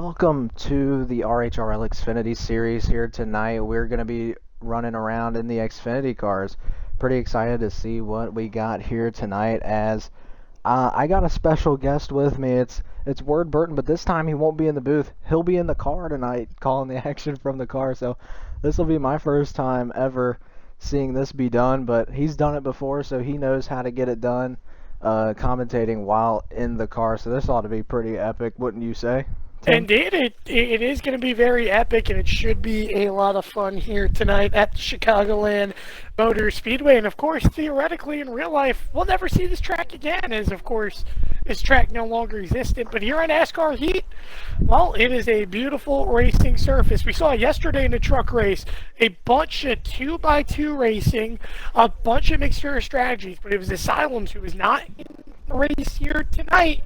Welcome to the RHRL Xfinity Series here tonight. We're going to be running around in the Xfinity cars. Pretty excited to see what we got here tonight as I got a special guest with me. It's Ward Burton, but this time he won't be in the booth. He'll be in the car tonight calling the action from the car. So this will be my first time ever seeing this be done, but he's done it before, so he knows how to get it done, commentating while in the car. So this ought to be pretty epic, wouldn't you say, Tim? Indeed, it is going to be very epic, and it should be a lot of fun here tonight at the Chicagoland Speedway. And of course, theoretically, in real life, we'll never see this track again, as of course, this track no longer existent. But here on NASCAR Heat, well, it is a beautiful racing surface. We saw yesterday in the truck race a bunch of 2x2 racing, a bunch of mixture strategies, but it was Asylums who was not in the race here tonight.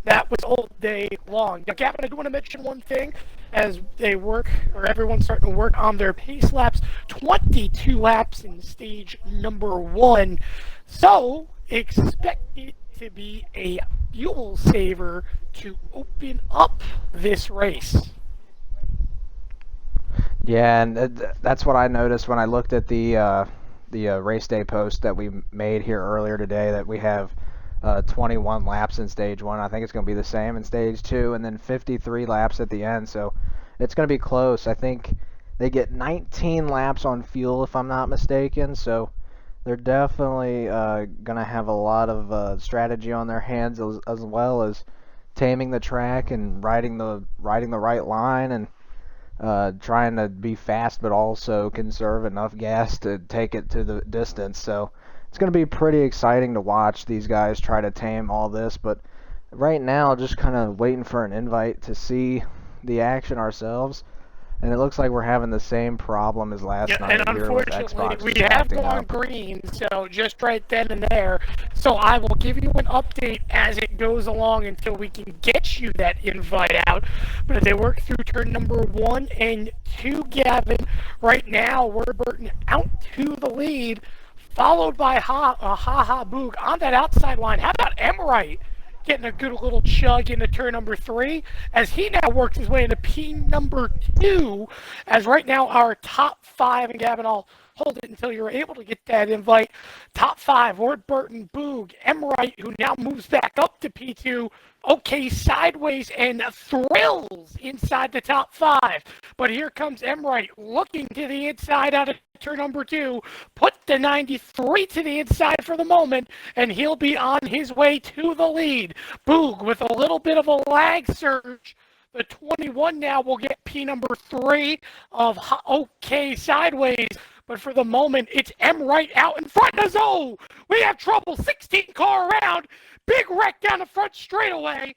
That was all day long. Now, Gavin, I do want to mention one thing as they work, or everyone's starting to work on their pace laps. 22 laps in stage number 1. So, expect it to be a fuel saver to open up this race. Yeah, and that's what I noticed when I looked at the race day post that we made here earlier today, that we have 21 laps in stage 1. I think it's going to be the same in stage 2, and then 53 laps at the end. So it's going to be close. I think they get 19 laps on fuel, if I'm not mistaken. So they're definitely going to have a lot of strategy on their hands, as well as taming the track and riding the right line, and trying to be fast but also conserve enough gas to take it to the distance. So it's going to be pretty exciting to watch these guys try to tame all this, but right now just kind of waiting for an invite to see the action ourselves, and it looks like we're having the same problem as last night and here with unfortunately, Xbox. we have gone green, so just right then and there. So I will give you an update as it goes along until we can get you that invite out. But as they work through turn number 1 and 2, Gavin, right now we're Burton out to the lead, followed by Ha Boog on that outside line. How about Emright getting a good little chug into turn number 3 as he now works his way into P number 2, as right now our top 5, and Gavin, I'll hold it until you're able to get that invite. Top 5, Ward Burton, Boog, Emright, who now moves back up to P2, okay, Sideways, and Thrills inside the top 5. But here comes Emright looking to the inside out of turn number 2, put the 93 to the inside for the moment, and he'll be on his way to the lead. Boog with a little bit of a lag surge. The 21 now will get P number 3 of OK Sideways. But for the moment, it's Emright out in front. Oh, we have trouble. 16 car around. Big wreck down the front straightaway.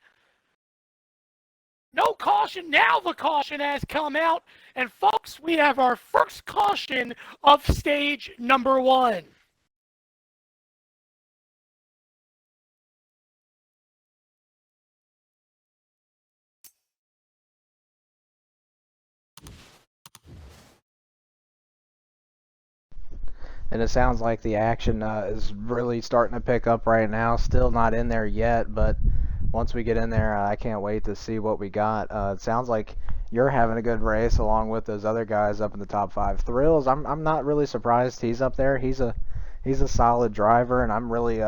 No caution. Now the caution has come out. And folks, we have our first caution of stage number 1. And it sounds like the action is really starting to pick up right now. Still not in there yet, but once we get in there, I can't wait to see what we got. It sounds like you're having a good race along with those other guys up in the top 5. Thrills, I'm not really surprised he's up there. He's a solid driver, and I'm really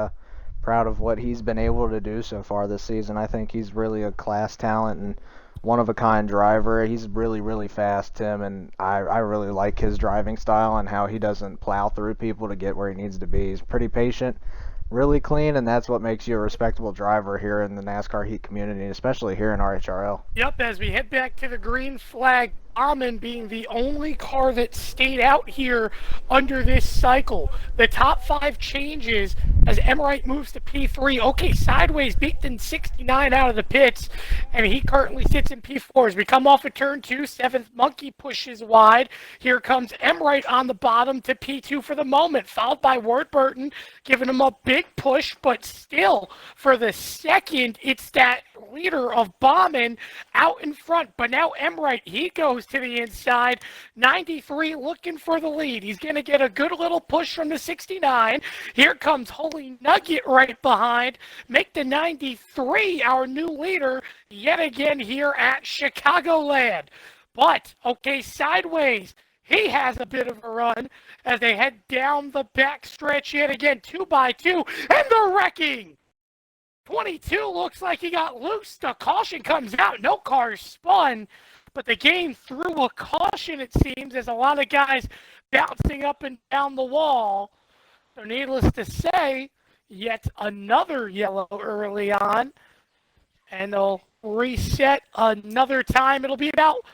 proud of what he's been able to do so far this season. I think he's really a class talent and one-of-a-kind driver. He's really, really fast, Tim, and I really like his driving style and how he doesn't plow through people to get where he needs to be. He's pretty patient, really clean, and that's what makes you a respectable driver here in the NASCAR Heat community, especially here in RHRL. Yep, as we head back to the green flag, Almond being the only car that stayed out here under this cycle. The top 5 changes as Emright moves to P3. Okay, Sideways beaten 69 out of the pits, and he currently sits in P4. As we come off of turn 2, 7th Monkey pushes wide. Here comes Emright on the bottom to P2 for the moment, followed by Ward Burton, giving him a big push, but still, for the second, it's that leader of Bauman out in front. But now Emright, he goes to the inside. 93 looking for the lead. He's going to get a good little push from the 69. Here comes Holy Nugget right behind. Make the 93 our new leader yet again here at Chicagoland. But, okay, sideways. He has a bit of a run as they head down the backstretch yet again, 2x2, and they're wrecking. 22 looks like he got loose. The caution comes out. No cars spun, but the game threw a caution, it seems, as a lot of guys bouncing up and down the wall. So needless to say, yet another yellow early on, and they'll reset another time. It'll be about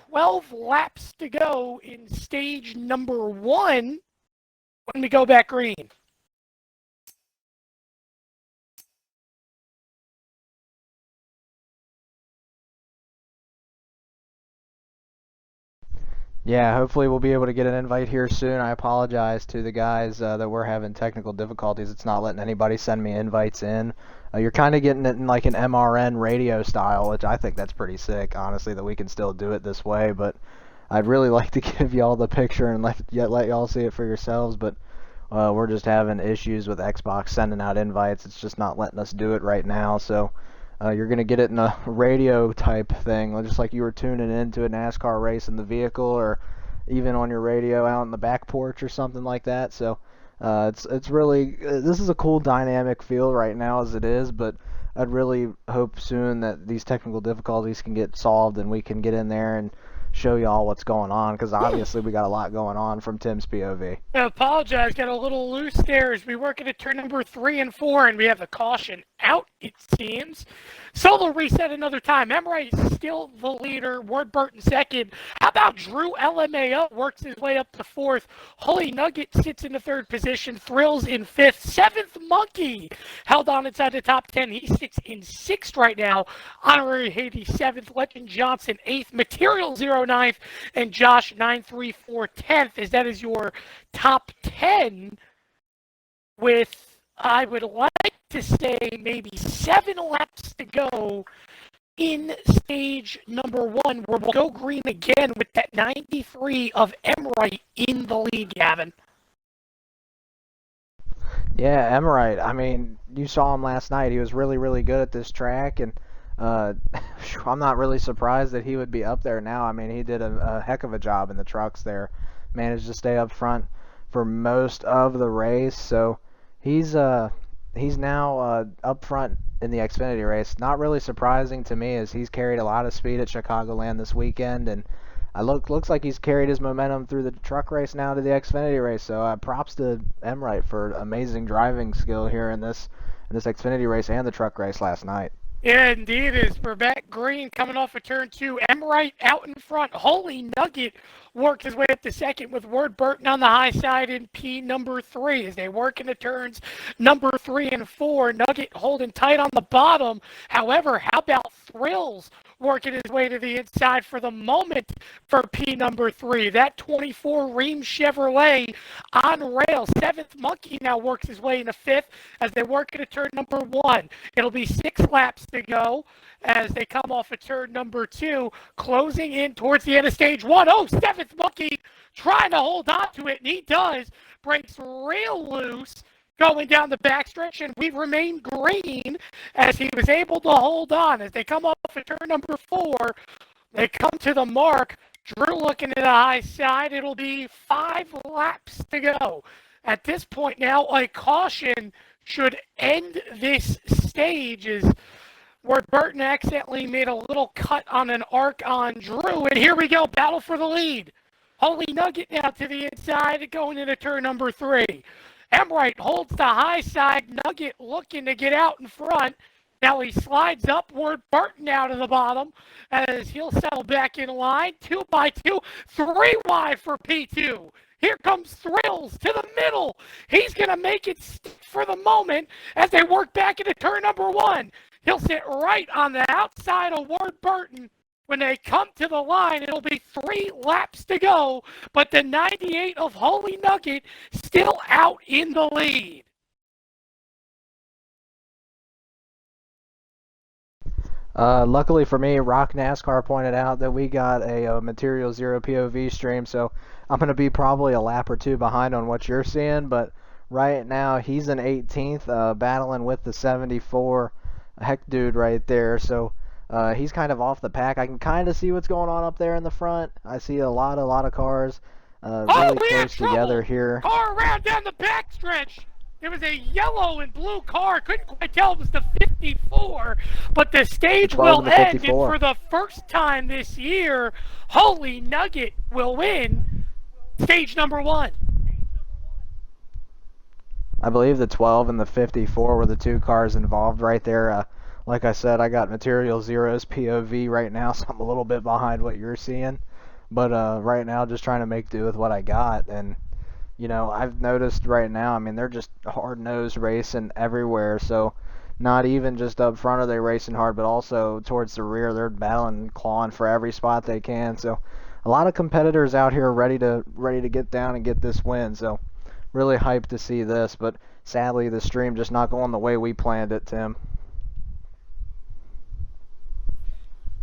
12 laps to go in stage number 1 when we go back green. Yeah, hopefully we'll be able to get an invite here soon. I apologize to the guys that we're having technical difficulties. It's not letting anybody send me invites in. You're kind of getting it in like an MRN radio style, which I think that's pretty sick, honestly, that we can still do it this way. But I'd really like to give y'all the picture and let y'all see it for yourselves. But we're just having issues with Xbox sending out invites. It's just not letting us do it right now. So you're going to get it in a radio type thing, just like you were tuning into a NASCAR race in the vehicle or even on your radio out in the back porch or something like that. So it's really, this is a cool dynamic feel right now as it is, but I'd really hope soon that these technical difficulties can get solved and we can get in there and show y'all what's going on, because obviously we got a lot going on from Tim's POV. I apologize, got a little loose there as we work into turn number 3 and 4, and we have the caution out, it seems. Solo reset another time. Emright still the leader. Ward Burton second. How about Drew LMAO works his way up to 4th. Holy Nugget sits in the 3rd position. Thrills in 5th. 7th Monkey held on inside the top 10. He sits in 6th right now. Honorary Haiti 7th. Legend Johnson 8th. Material 09th. And Josh 934 10th. As that is your top 10 with, I would like to say, maybe 7 laps to go in stage number 1, where we'll go green again with that 93 of Emright in the lead, Gavin. Yeah, Emright. I mean, you saw him last night. He was really, really good at this track, and I'm not really surprised that he would be up there now. I mean, he did a heck of a job in the trucks there. Managed to stay up front for most of the race, so he's now up front in the Xfinity race. Not really surprising to me, as he's carried a lot of speed at Chicagoland this weekend, and looks like he's carried his momentum through the truck race now to the Xfinity race. So props to Emright for amazing driving skill here in this Xfinity race and the truck race last night. Yeah, indeed, as we're back green coming off of turn 2. Emright out in front. Holy Nugget worked his way up to second with Ward Burton on the high side in P number 3 as they work into turns number 3 and 4. Nugget holding tight on the bottom. However, how about Thrills working his way to the inside for the moment for P number 3? That 24 Ream Chevrolet on rail. 7th Monkey now works his way into 5th as they work into turn number 1. It'll be 6 laps to go as they come off of turn number 2, closing in towards the end of stage 1. Oh, 7th Monkey trying to hold on to it, and he does. Breaks real loose going down the backstretch, and we remain green as he was able to hold on. As they come off of turn number 4, they come to the mark. Drew looking to the high side. It'll be 5 laps to go. At this point now, a caution should end this stage as where Burton accidentally made a little cut on an arc on Drew. And here we go, battle for the lead. Holy Nugget now to the inside, going into turn number 3. Emright holds the high side. Nugget looking to get out in front. Now he slides upward. Burton out of the bottom as he'll settle back in line. 2x2, 3 wide for P2. Here comes Thrills to the middle. He's going to make it for the moment as they work back into turn number 1. He'll sit right on the outside of Ward Burton. When they come to the line, it'll be 3 laps to go, but the 98 of Holy Nugget still out in the lead. Luckily for me, Rock NASCAR pointed out that we got a Material Zero POV stream, so I'm going to be probably a lap or two behind on what you're seeing, but right now he's in 18th, battling with the 74 Heck dude right there, so he's kind of off the pack. I can kind of see what's going on up there in the front. I see a lot of cars Oh, really we had close together trouble! here. Car around down the backstretch. There was a yellow and blue car. Couldn't quite tell it was the 54, but the The stage 12 will and the end, and 54. for the first time this year, Holy Nugget will win stage number 1. I believe the 12 and the 54 were the two cars involved right there. Like I said, I got Material Zero's POV right now, so I'm a little bit behind what you're seeing. But right now, just trying to make do with what I got. And, I've noticed right now, I mean, they're just hard-nosed racing everywhere. So not even just up front are they racing hard, but also towards the rear, they're battling and clawing for every spot they can. So a lot of competitors out here ready to get down and get this win. So really hyped to see this, but sadly the stream just not going the way we planned it, Tim.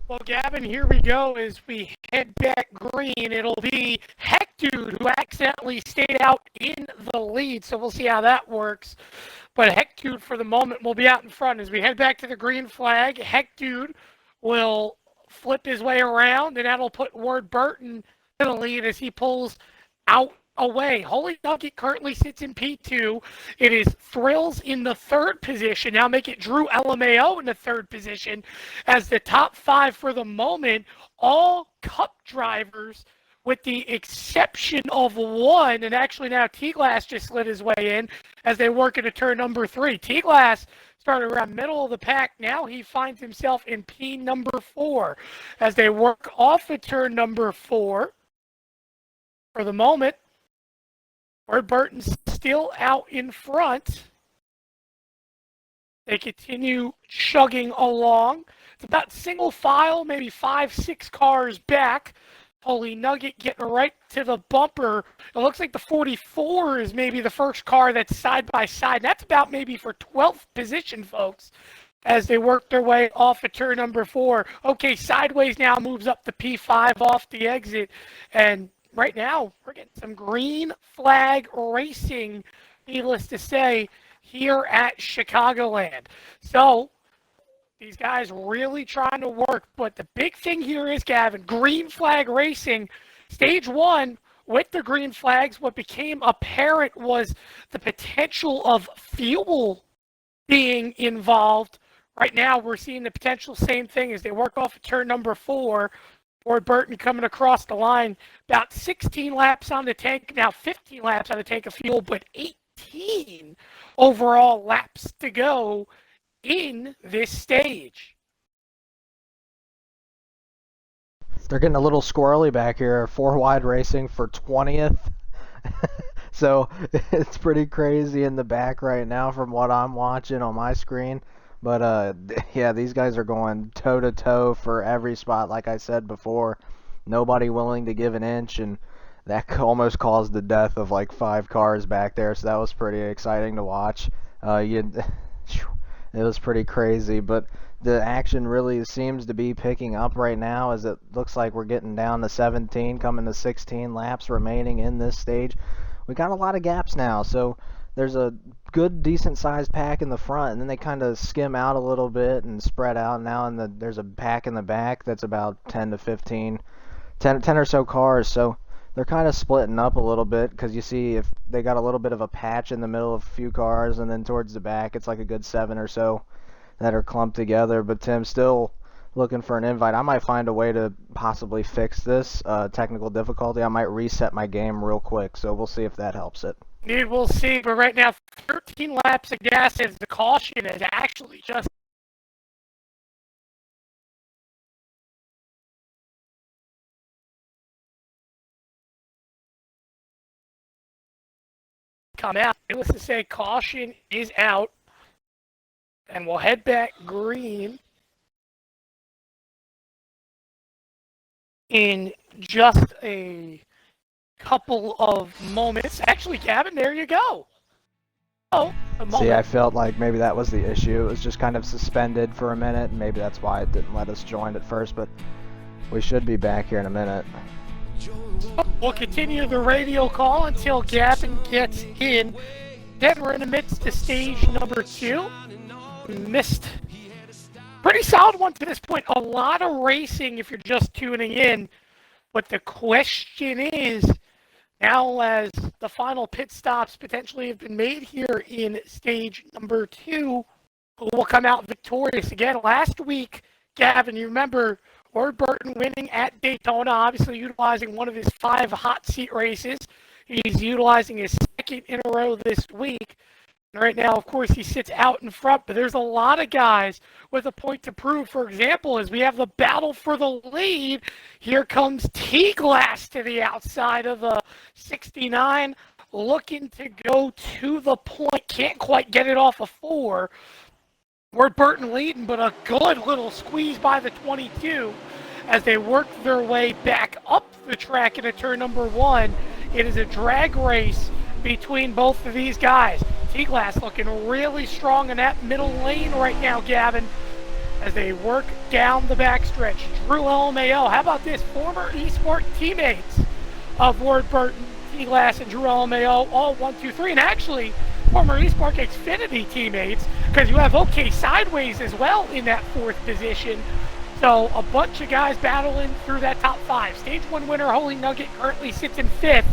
Well, Gavin, here we go as we head back green. It'll be Heck Dude who accidentally stayed out in the lead, so we'll see how that works. But Heck Dude, for the moment, will be out in front. As we head back to the green flag, Heck Dude will flip his way around, and that'll put Ward Burton in the lead as he pulls out away. Holy Nugget currently sits in P2. It is Thrills in the third position. Now make it Drew LMAO in the third position as the top 5 for the moment, all Cup drivers with the exception of one. And actually now T-Glass just slid his way in as they work into turn number 3. T-Glass started around middle of the pack. Now he finds himself in P number 4 as they work off of turn number 4. For the moment, Ward Burton's still out in front. They continue chugging along. It's about single file, maybe 5-6 cars back. Holy Nugget getting right to the bumper. It looks like the 44 is maybe the first car that's side by side. That's about maybe for 12th position, folks, as they work their way off of turn number 4. Okay, Sideways now moves up to P5 off the exit. And right now, we're getting some green flag racing, needless to say, here at Chicagoland. So these guys really trying to work, but the big thing here is, Gavin, green flag racing, stage 1 with the green flags. What became apparent was the potential of fuel being involved. Right now, we're seeing the potential same thing as they work off of turn number 4. Ward Burton coming across the line, about 16 laps on the tank, now 15 laps on the tank of fuel, but 18 overall laps to go in this stage. They're getting a little squirrely back here. 4 wide racing for 20th. So it's pretty crazy in the back right now from what I'm watching on my screen. But yeah, these guys are going toe to toe for every spot. Like I said before, nobody willing to give an inch, and that almost caused the death of like 5 cars back there. So that was pretty exciting to watch. It was pretty crazy, but the action really seems to be picking up right now as it looks like we're getting down to 17, coming to 16 laps remaining in this stage. We got a lot of gaps now, so there's a good, decent-sized pack in the front, and then they kind of skim out a little bit and spread out now, and there's a pack in the back that's about 10 to 15, 10 or so cars, so they're kind of splitting up a little bit because you see if they got a little bit of a patch in the middle of a few cars, and then towards the back it's like a good 7 or so that are clumped together. But Tim, still looking for an invite. I might find a way to possibly fix this technical difficulty. I might reset my game real quick, so we'll see if that helps it. Indeed, we'll see. But right now, 13 laps of gas as the caution is actually just come out. Needless to say, caution is out. And we'll head back green in just a couple of moments. Actually, Gavin, there you go. Oh, a See, moment. I felt like maybe that was the issue. It was just kind of suspended for a minute, and maybe that's why it didn't let us join at first, but we should be back here in a minute. We'll continue the radio call until Gavin gets in. Then we're in the midst of stage number 2. We missed pretty solid one to this point. A lot of racing if you're just tuning in. But the question is, now as the final pit stops potentially have been made here in stage number 2, who will come out victorious? Again, last week, Gavin, you remember Ward Burton winning at Daytona, obviously utilizing one of his 5 hot seat races. He's utilizing his second in a row this week. And right now, of course, he sits out in front, but there's a lot of guys with a point to prove. For example, as we have the battle for the lead, here comes T-Glass to the outside of the 69, looking to go to the point. Can't quite get it off a 4. Ward Burton leading, but a good little squeeze by the 22 as they work their way back up the track into turn number 1. It is a drag race between both of these guys. T-Glass looking really strong in that middle lane right now, Gavin, as they work down the backstretch. Drew LMAO, how about this? Former eSport teammates of Ward Burton, T-Glass, and Drew LMAO, all 1, 2, 3, and actually former eSport Xfinity teammates, because you have OK Sideways as well in that 4th position. So a bunch of guys battling through that top 5. Stage 1 winner Holy Nugget currently sits in 5th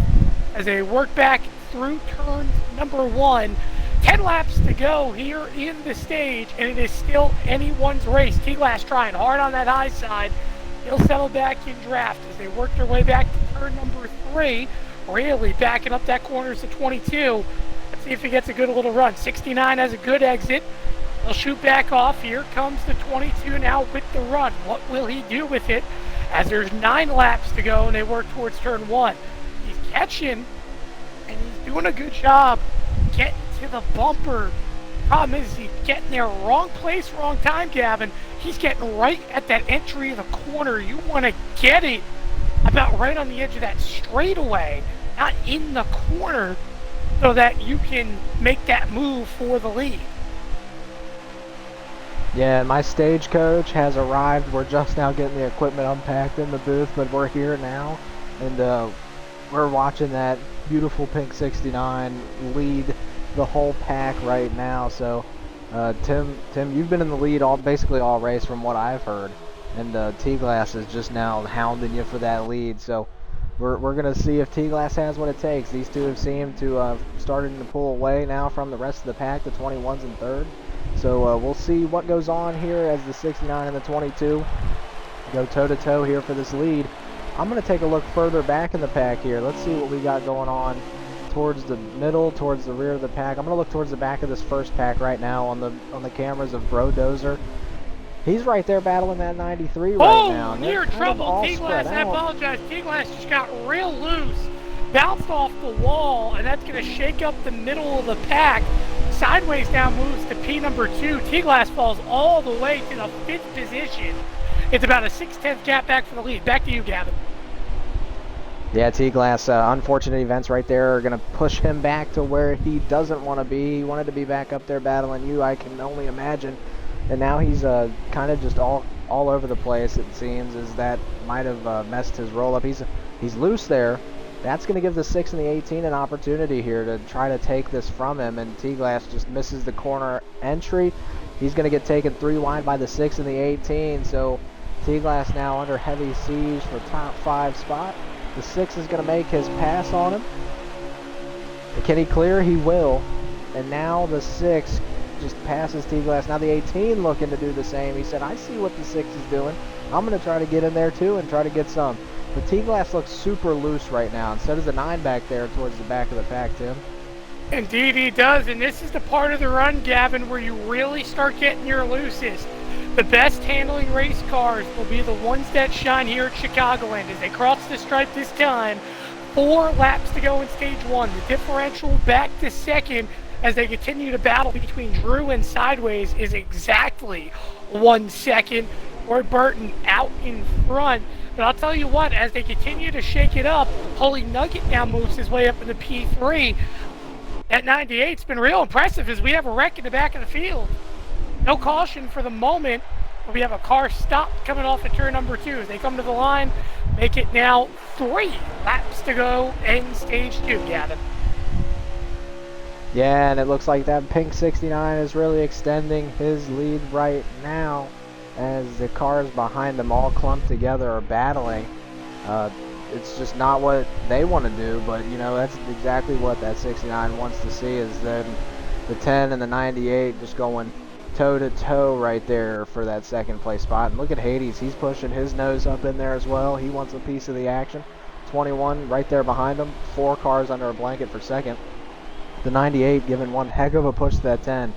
as they work back through turn number 1. 10 laps to go here in the stage, and it is still anyone's race. T-Glass trying hard on that high side. He'll settle back in draft as they work their way back to turn number 3. Really backing up that corner to 22. Let's see if he gets a good little run. 69 has a good exit. He'll shoot back off. Here comes the 22 now with the run. What will he do with it as there's 9 laps to go and they work towards turn 1? He's catching, and he's doing a good job getting to the bumper. Problem is he's getting there wrong place, wrong time, Gavin. He's getting right at that entry of the corner. You want to get it about right on the edge of that straightaway, not in the corner, so that you can make that move for the lead. Yeah, my stagecoach has arrived. We're just now getting the equipment unpacked in the booth, but we're here now, and we're watching that beautiful pink 69 lead the whole pack right now. So, Tim, you've been in the lead basically all race from what I've heard, and T-Glass is just now hounding you for that lead. So, we're gonna see if T-Glass has what it takes. These two have seemed to started to pull away now from the rest of the pack, the 21s and 3rd. So we'll see what goes on here as the 69 and the 22 go toe-to-toe here for this lead. I'm going to take a look further back in the pack here. Let's see what we got going on towards the middle, towards the rear of the pack. I'm going to look towards the back of this first pack right now on the cameras of Bro Dozer. He's right there battling that 93 right now. Oh, near trouble. T-Glass, I apologize. T-Glass just got real loose. Bounced off the wall, and that's going to shake up the middle of the pack. Sideways now moves to P number 2. T-Glass falls all the way to the 5th position. It's about a 6/10 gap back for the lead. Back to you, Gavin. Yeah, T-Glass, unfortunate events right there are going to push him back to where he doesn't want to be. He wanted to be back up there battling you, I can only imagine. And now he's kind of just all over the place, it seems, as that might have messed his roll-up. He's loose there. That's going to give the 6 and the 18 an opportunity here to try to take this from him, and T-Glass just misses the corner entry. He's going to get taken 3 wide by the 6 and the 18, so T-Glass now under heavy siege for top 5 spot. The 6 is going to make his pass on him. Can he clear? He will. And now the 6 just passes T-Glass. Now the 18 looking to do the same. He said, I see what the 6 is doing. I'm going to try to get in there too and try to get some. But T-Glass looks super loose right now, and so does the 9 back there towards the back of the pack, Tim. Indeed he does, and this is the part of the run, Gavin, where you really start getting your loosest. The best handling race cars will be the ones that shine here at Chicagoland as they cross the stripe this time. 4 laps to go in stage 1. The differential back to 2nd as they continue to battle between Drew and Sideways is exactly 1 second. Ward Burton out in front. But I'll tell you what, as they continue to shake it up, Holy Nugget now moves his way up into P3. That 98's been real impressive as we have a wreck in the back of the field. No caution for the moment, but we have a car stopped coming off of turn number 2. As they come to the line, make it now 3 laps to go in stage 2, Gavin. Yeah, and it looks like that pink 69 is really extending his lead right now as the cars behind them all clumped together are battling. It's just not what they want to do, but you know, that's exactly what that 69 wants to see, is then the 10 and the 98 just going toe to toe right there for that second place spot. And look at Hades, he's pushing his nose up in there as well. He wants a piece of the action. 21 right there behind him, 4 cars under a blanket for second. The 98 giving one heck of a push to that 10.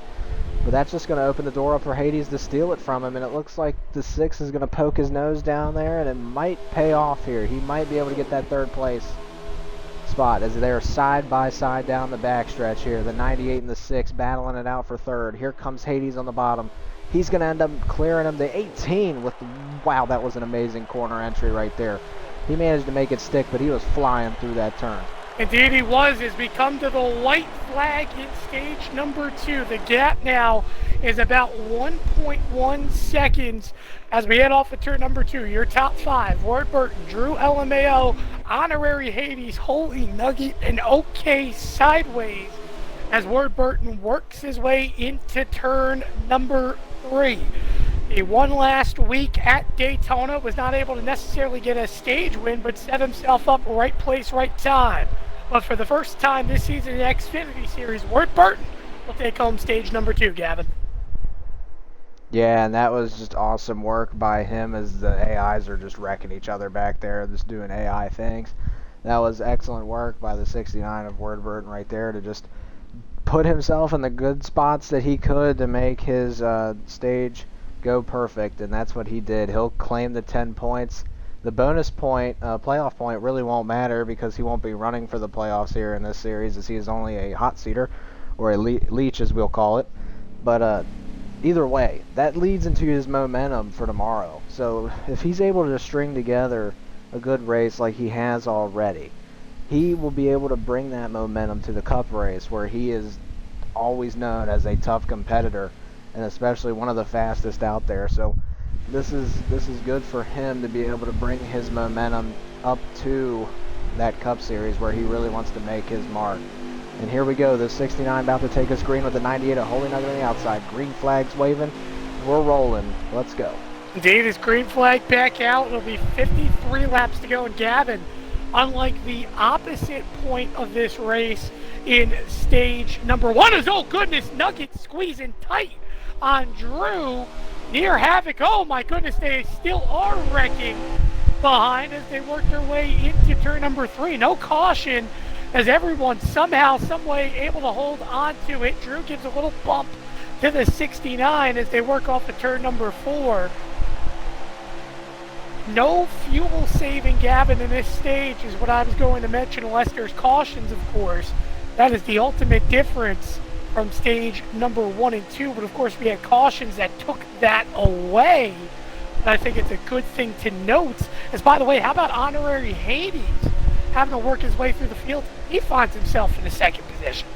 But that's just going to open the door up for Hades to steal it from him, and it looks like the 6 is going to poke his nose down there, and it might pay off here. He might be able to get that third place spot as they're side by side down the backstretch here. The 98 and the 6 battling it out for third. Here comes Hades on the bottom. He's going to end up clearing him. The 18 with, wow, that was an amazing corner entry right there. He managed to make it stick, but he was flying through that turn. Indeed he was, as we come to the white flag in stage number 2. The gap now is about 1.1 seconds as we head off of turn number 2. Your top 5, Ward Burton, Drew LMAO, Honorary Hades, Holy Nugget, and OK Sideways as Ward Burton works his way into turn number 3. He won last week at Daytona, was not able to necessarily get a stage win, but set himself up right place, right time. But for the first time this season in the Xfinity Series, Ward Burton will take home stage number 2, Gavin. Yeah, and that was just awesome work by him as the AIs are just wrecking each other back there, just doing AI things. That was excellent work by the 69 of Ward Burton right there to just put himself in the good spots that he could to make his stage go perfect, and that's what he did. He'll claim the 10 points. The bonus point, playoff point, really won't matter because he won't be running for the playoffs here in this series, as he is only a hot seater, or a leech as we'll call it. But either way, that leads into his momentum for tomorrow. So if he's able to string together a good race like he has already, he will be able to bring that momentum to the Cup race, where he is always known as a tough competitor, and especially one of the fastest out there. So this is good for him to be able to bring his momentum up to that Cup Series where he really wants to make his mark. And here we go, the 69 about to take us green with the 98 a Holy Nugget on the outside. Green flags waving. We're rolling. Let's go. Indeed, his green flag back out. It'll be 53 laps to go. And Gavin, unlike the opposite point of this race in stage number 1, is, oh goodness, Nugget squeezing tight on Drew. Near havoc. Oh my goodness, they still are wrecking behind as they work their way into turn number 3. No caution as everyone somehow, some way able to hold on to it. Drew gives a little bump to the 69 as they work off of turn number 4. No fuel saving, Gavin, in this stage is what I was going to mention, unless there's cautions, of course. That is the ultimate difference from stage number 1 and 2, but of course we had cautions that took that away. But I think it's a good thing to note. As, by the way, how about Honorary Hades having to work his way through the field? He finds himself in the second position.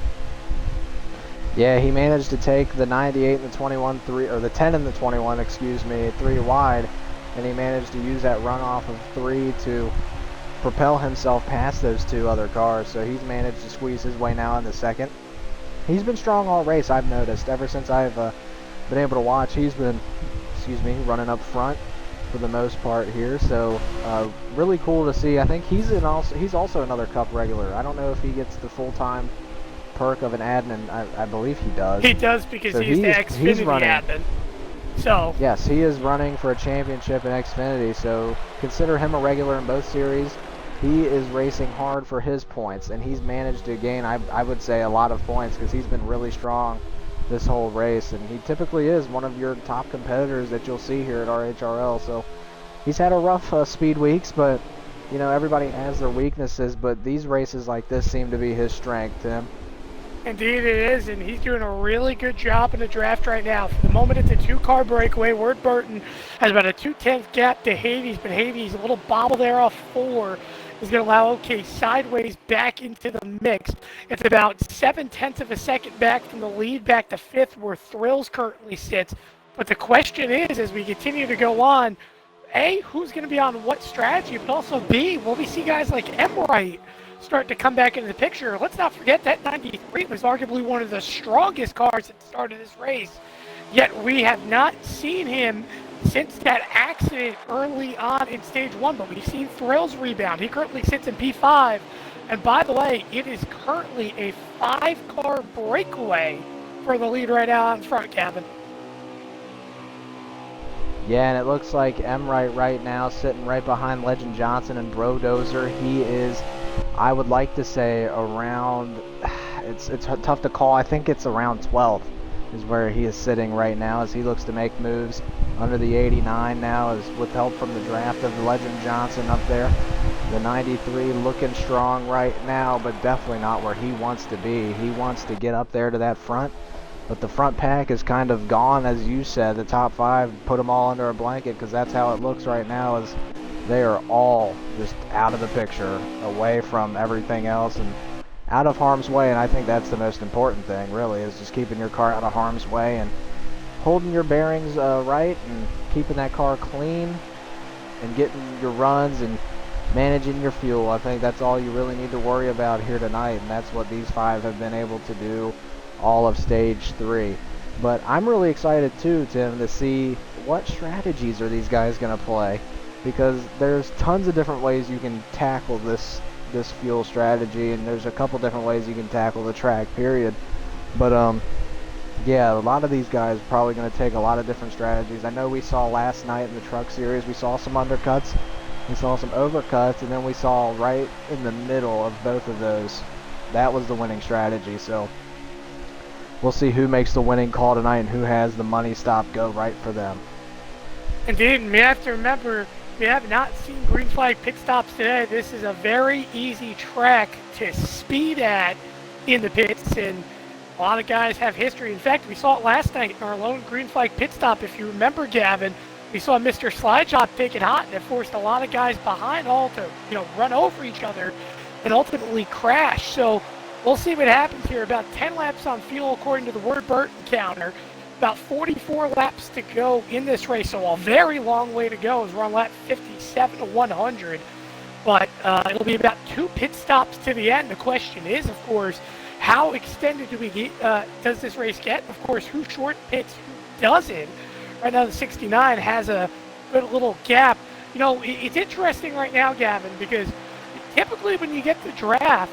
Yeah, he managed to take the 98 and the 21 3, or the 10 and the 21, excuse me, 3 wide, and he managed to use that runoff of 3 to propel himself past those 2 other cars. So he's managed to squeeze his way now in the second. He's been strong all race, I've noticed. Ever since I've been able to watch, he's been, running up front for the most part here. So really cool to see. I think he's also another Cup regular. I don't know if he gets the full-time perk of an admin. I believe he does. He does, because he's the Xfinity admin. So yes, he is running for a championship in Xfinity. So consider him a regular in both series. He is racing hard for his points, and he's managed to gain, I would say, a lot of points because he's been really strong this whole race, and he typically is one of your top competitors that you'll see here at RHRL. So he's had a rough speed weeks, but you know, everybody has their weaknesses, but these races like this seem to be his strength, Tim. indeed it is, and he's doing a really good job in the draft right now. For the moment, it's a 2-car breakaway. Ward Burton has about a 2/10 gap to Hades, but Hades a little bobble there off 4 is going to allow OK Sideways back into the mix. It's about 7/10 of a second back from the lead, back to fifth, where Thrills currently sits. But the question is, as we continue to go on, A, who's going to be on what strategy, but also B, will we see guys like Emright start to come back into the picture? Let's not forget that 93 was arguably one of the strongest cars at the start of this race, yet we have not seen him since that accident early on in stage one, but we've seen Thrills rebound. He currently sits in P5, and by the way, it is currently a 5-car breakaway for the lead right now in front, Gavin. Yeah, and it looks like Emright right now sitting right behind Legend Johnson and Brodozer. He is, I would like to say, around, it's tough to call. I think it's around 12th is where he is sitting right now as he looks to make moves under the 89 now, as with help from the draft of Legend Johnson up there. The 93 looking strong right now, but definitely not where he wants to be. He wants to get up there to that front. But the front pack is kind of gone, as you said. The top 5, put them all under a blanket, because that's how it looks right now, as they are all just out of the picture, away from everything else, and out of harm's way. And I think that's the most important thing, really, is just keeping your car out of harm's way and holding your bearings right and keeping that car clean and getting your runs and managing your fuel. I think that's all you really need to worry about here tonight, and that's what these 5 have been able to do all of stage 3. But I'm really excited too, Tim, to see what strategies are these guys going to play, because there's tons of different ways you can tackle this fuel strategy, and there's a couple different ways you can tackle the track, period. But yeah, a lot of these guys are probably going to take a lot of different strategies. I know we saw last night in the truck series, we saw some undercuts, we saw some overcuts, and then we saw right in the middle of both of those, that was the winning strategy. So we'll see who makes the winning call tonight and who has the money stop go right for them. Indeed, and we have to remember, we have not seen green flag pit stops today. This is a very easy track to speed at in the pits, and a lot of guys have history. In fact, we saw it last night in our lone green flag pit stop. If you remember, Gavin, we saw Mr. Slidejob take it hot, and it forced a lot of guys behind all to, run over each other and ultimately crash. So we'll see what happens here. About 10 laps on fuel according to the Ward Burton counter. About 44 laps to go in this race, so a very long way to go as we're on lap 57 to 100. But it'll be about 2 pit stops to the end. The question is, of course, how extended does this race get? Of course, who short pits, who doesn't? Right now, the 69 has a good little gap. It's interesting right now, Gavin, because typically when you get the draft,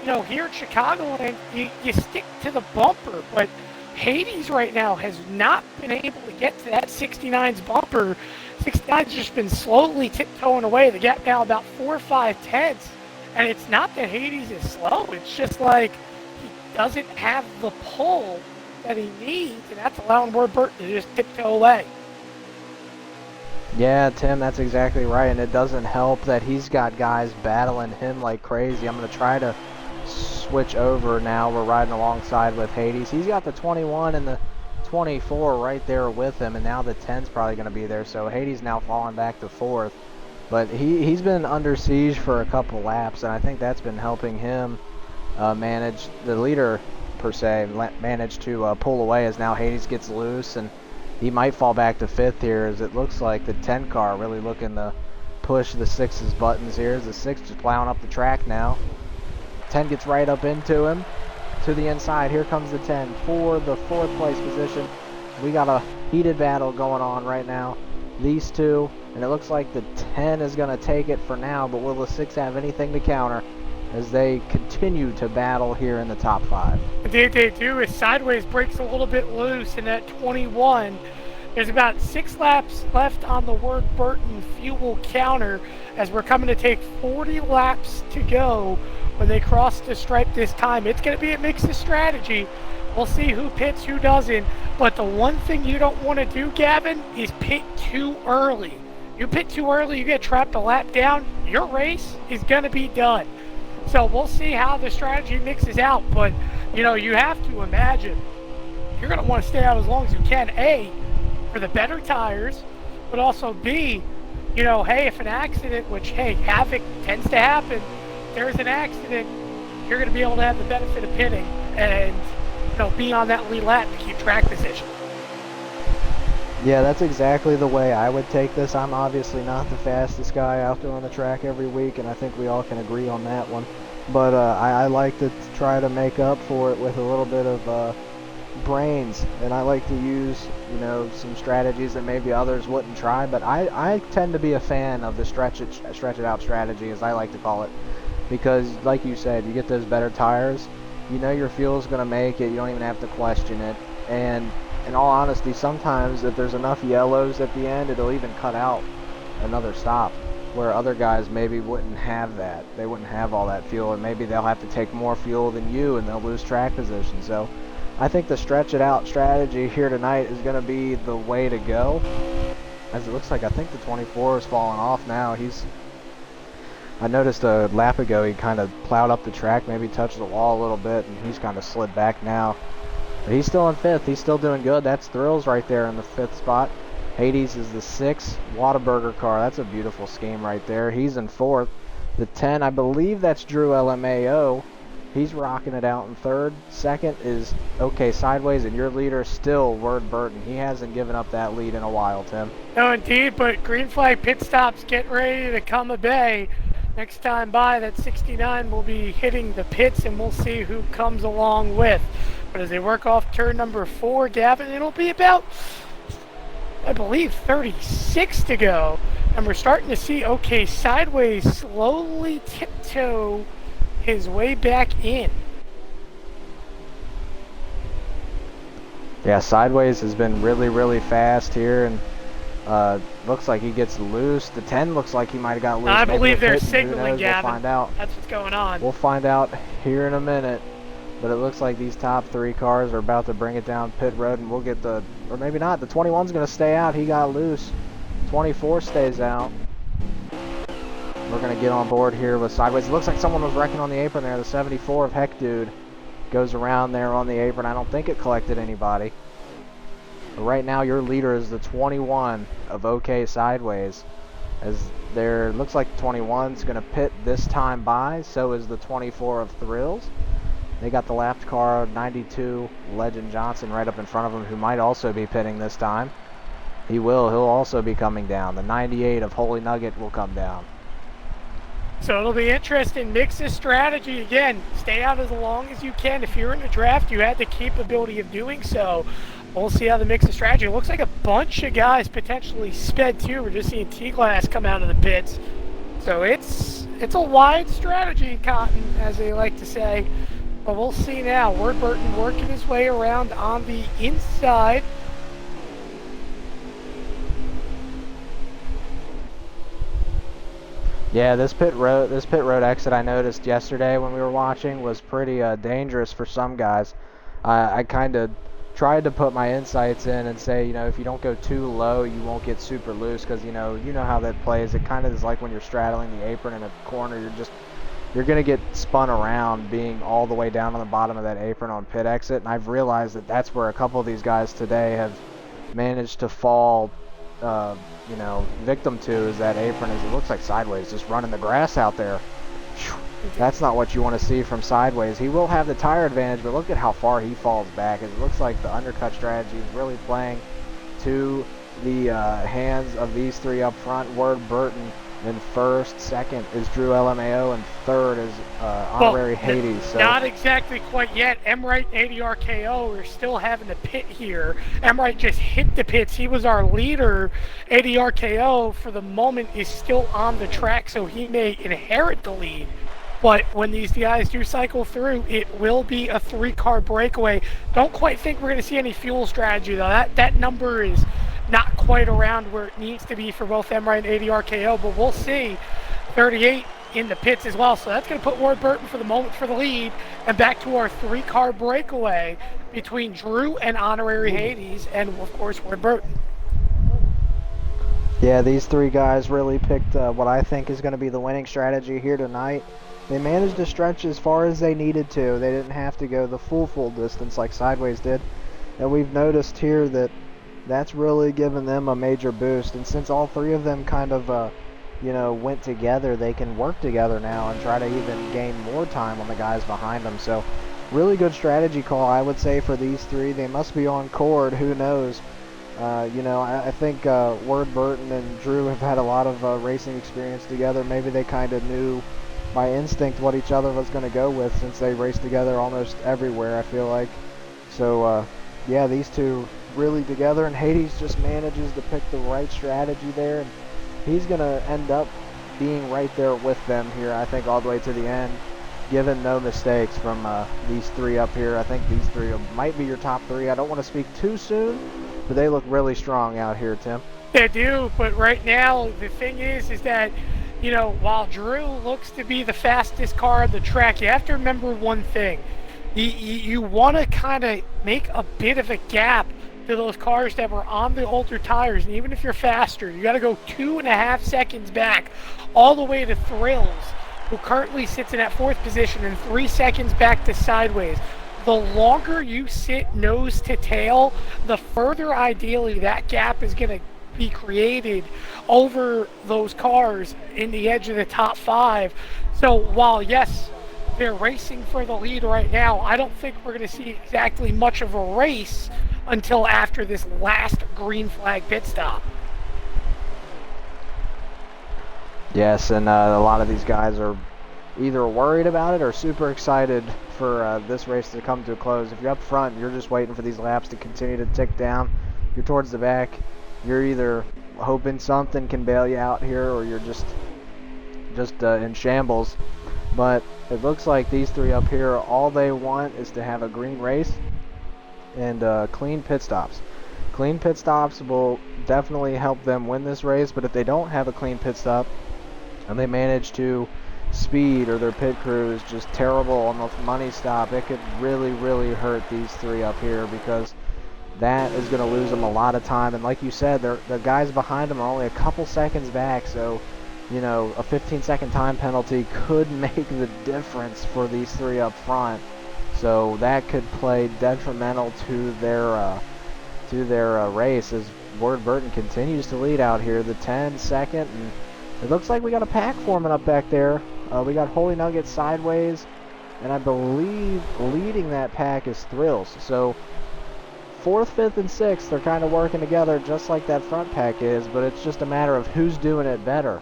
here at Chicagoland, you stick to the bumper, but Hades right now has not been able to get to that 69's bumper. 69's just been slowly tiptoeing away. The gap now about 4 or 5 tenths. And it's not that Hades is slow. It's just like he doesn't have the pull that he needs, and that's allowing Ward Burton to just tiptoe away. Yeah, Tim, that's exactly right. And it doesn't help that he's got guys battling him like crazy. I'm going to try to switch over now. We're riding alongside with Hades. He's got the 21 and the 24 right there with him, and now the 10's probably going to be there. So Hades now falling back to 4th. But he's been under siege for a couple laps, and I think that's been helping him manage, the leader per se, manage to pull away as now Hades gets loose, and he might fall back to 5th here, as it looks like the 10 car really looking to push the 6's buttons here, as the 6 is plowing up the track now. 10 gets right up into him, to the inside. Here comes the 10 for the 4th place position. We got a heated battle going on right now, these two, and it looks like the 10 is going to take it for now, but will the 6 have anything to counter as they continue to battle here in the top 5? Indeed they do, as Sideways breaks a little bit loose in that 21. There's about 6 laps left on the Ward Burton fuel counter as we're coming to take 40 laps to go when they cross the stripe this time. It's going to be a mix of strategy. We'll see who pits, who doesn't. But the one thing you don't want to do, Gavin, is pit too early. You pit too early, you get trapped a lap down, your race is going to be done. So we'll see how the strategy mixes out. But, you have to imagine you're going to want to stay out as long as you can, A, for the better tires, but also B, you know, hey, if an accident, which, hey, havoc tends to happen, there's an accident, you're going to be able to have the benefit of pitting and, you know, being on that lead lap to keep track position. Yeah, that's exactly the way I would take this. I'm obviously not the fastest guy out there on the track every week, and I think we all can agree on that one. But I like to try to make up for it with a little bit of brains, and I like to use, you know, some strategies that maybe others wouldn't try. But I tend to be a fan of the stretch it out strategy, as I like to call it, because like you said, you get those better tires, you know your fuel's going to make it, you don't even have to question it. And in all honesty, sometimes if there's enough yellows at the end, it'll even cut out another stop, where other guys maybe wouldn't have that. They wouldn't have all that fuel, and maybe they'll have to take more fuel than you, and they'll lose track position. So I think the stretch it out strategy here tonight is going to be the way to go. As it looks like, I think the 24 is falling off now. I noticed a lap ago he kind of plowed up the track, maybe touched the wall a little bit, and he's kind of slid back now. But he's still in 5th. He's still doing good. That's Thrills right there in the 5th spot. Hades is the 6th. Whataburger car. That's a beautiful scheme right there. He's in 4th. The 10, I believe that's Drew LMAO. He's rocking it out in 3rd. 2nd is OK Sideways, and your leader still Word Burton. He hasn't given up that lead in a while, Tim. No, indeed, but green flag pit stops get ready to come a bay. Next time by, that 69 will be hitting the pits, and we'll see who comes along with. But as they work off turn number 4, Gavin, it'll be about, I believe, 36 to go. And we're starting to see OK Sideways slowly tiptoe his way back in. Yeah, Sideways has been really, really fast here, and looks like he gets loose. The 10 looks like he might have got loose. I believe they're signaling, Who knows? Gavin. We'll find out. That's what's going on. We'll find out here in a minute. But it looks like these top 3 cars are about to bring it down pit road, and we'll get the, or maybe not, the 21's going to stay out. He got loose. 24 stays out. We're going to get on board here with Sideways. It looks like someone was wrecking on the apron there. The 74 of Heck Dude goes around there on the apron. I don't think it collected anybody. But right now, your leader is the 21 of OK Sideways. As there looks like the 21's going to pit this time by. So is the 24 of Thrills. They got the lapped car, 92 Legend Johnson, right up in front of him, who might also be pitting this time. He'll also be coming down. The 98 of Holy Nugget will come down. So it'll be interesting. Mix this strategy again. Stay out as long as you can. If you're in a draft, you had the capability of doing so. We'll see how the mix of strategy. It looks like a bunch of guys potentially sped too. We're just seeing T-Glass come out of the pits. So it's a wide strategy, Cotton, as they like to say. But we'll see now. Word Burton working his way around on the inside. Yeah, this pit road exit I noticed yesterday when we were watching was pretty dangerous for some guys. I kind of tried to put my insights in and say, you know, if you don't go too low, you won't get super loose, because you know how that plays. It kind of is like when you're straddling the apron in a corner. You're going to get spun around being all the way down on the bottom of that apron on pit exit, and I've realized that that's where a couple of these guys today have managed to fall, you know, victim to, is that apron. As it looks like Sideways just running the grass out there. That's not what you want to see from Sideways. He will have the tire advantage, but look at how far he falls back. It looks like the undercut strategy is really playing to the hands of these 3 up front. Word Burton in 1st, 2nd is Drew LMAO, and 3rd is Honorary Hades. So. Not exactly quite yet. Emright and ADRKO are still having to pit here. Emright just hit the pits. He was our leader. ADRKO, for the moment, is still on the track, so he may inherit the lead. But when these guys do cycle through, it will be a 3-car breakaway. Don't quite think we're going to see any fuel strategy, though. That number is not quite around where it needs to be for both Emright and ADRKO, but we'll see. 38 in the pits as well, so that's going to put Ward Burton for the moment for the lead, and back to our 3-car breakaway between Drew and Honorary Hades, and of course Ward Burton. Yeah, these 3 guys really picked what I think is going to be the winning strategy here tonight. They managed to stretch as far as they needed to. They didn't have to go the full distance like Sideways did. And we've noticed here that that's really given them a major boost. And since all three of them kind of, went together, they can work together now and try to even gain more time on the guys behind them. So really good strategy call, I would say, for these three. They must be on chord. Who knows? I think Ward Burton and Drew have had a lot of racing experience together. Maybe they kind of knew by instinct what each other was going to go with since they raced together almost everywhere, I feel like. So, yeah, these two really together, and Hades just manages to pick the right strategy there, and he's going to end up being right there with them here, I think, all the way to the end, given no mistakes from these three up here. I think these three might be your top three. I don't want to speak too soon, but they look really strong out here, Tim. They do, but right now the thing is that, while Drew looks to be the fastest car on the track, you have to remember one thing. You want to kind of make a bit of a gap to those cars that were on the older tires, and even if you're faster, you got to go 2.5 seconds back, all the way to Thrills, who currently sits in that 4th position, and 3 seconds back to Sideways. The longer you sit nose to tail, the further ideally that gap is going to be created over those cars in the edge of the top 5. So while, yes, they're racing for the lead right now, I don't think we're going to see exactly much of a race until after this last green flag pit stop. Yes, and a lot of these guys are either worried about it or super excited for this race to come to a close. If you're up front, you're just waiting for these laps to continue to tick down. If you're towards the back, you're either hoping something can bail you out here, or you're just in shambles. But it looks like these three up here, all they want is to have a green race and clean pit stops. Clean pit stops will definitely help them win this race, but if they don't have a clean pit stop and they manage to speed, or their pit crew is just terrible on the money stop, it could really, really hurt these three up here, because that is going to lose them a lot of time. And like you said, the guys behind them are only a couple seconds back, so a 15-second time penalty could make the difference for these three up front. So that could play detrimental to their race, as Ward Burton continues to lead out here, the 10-second, and it looks like we got a pack forming up back there. We got Holy Nugget Sideways, and I believe leading that pack is Thrills. So 4th, 5th, and 6th are kind of working together just like that front pack is, but it's just a matter of who's doing it better.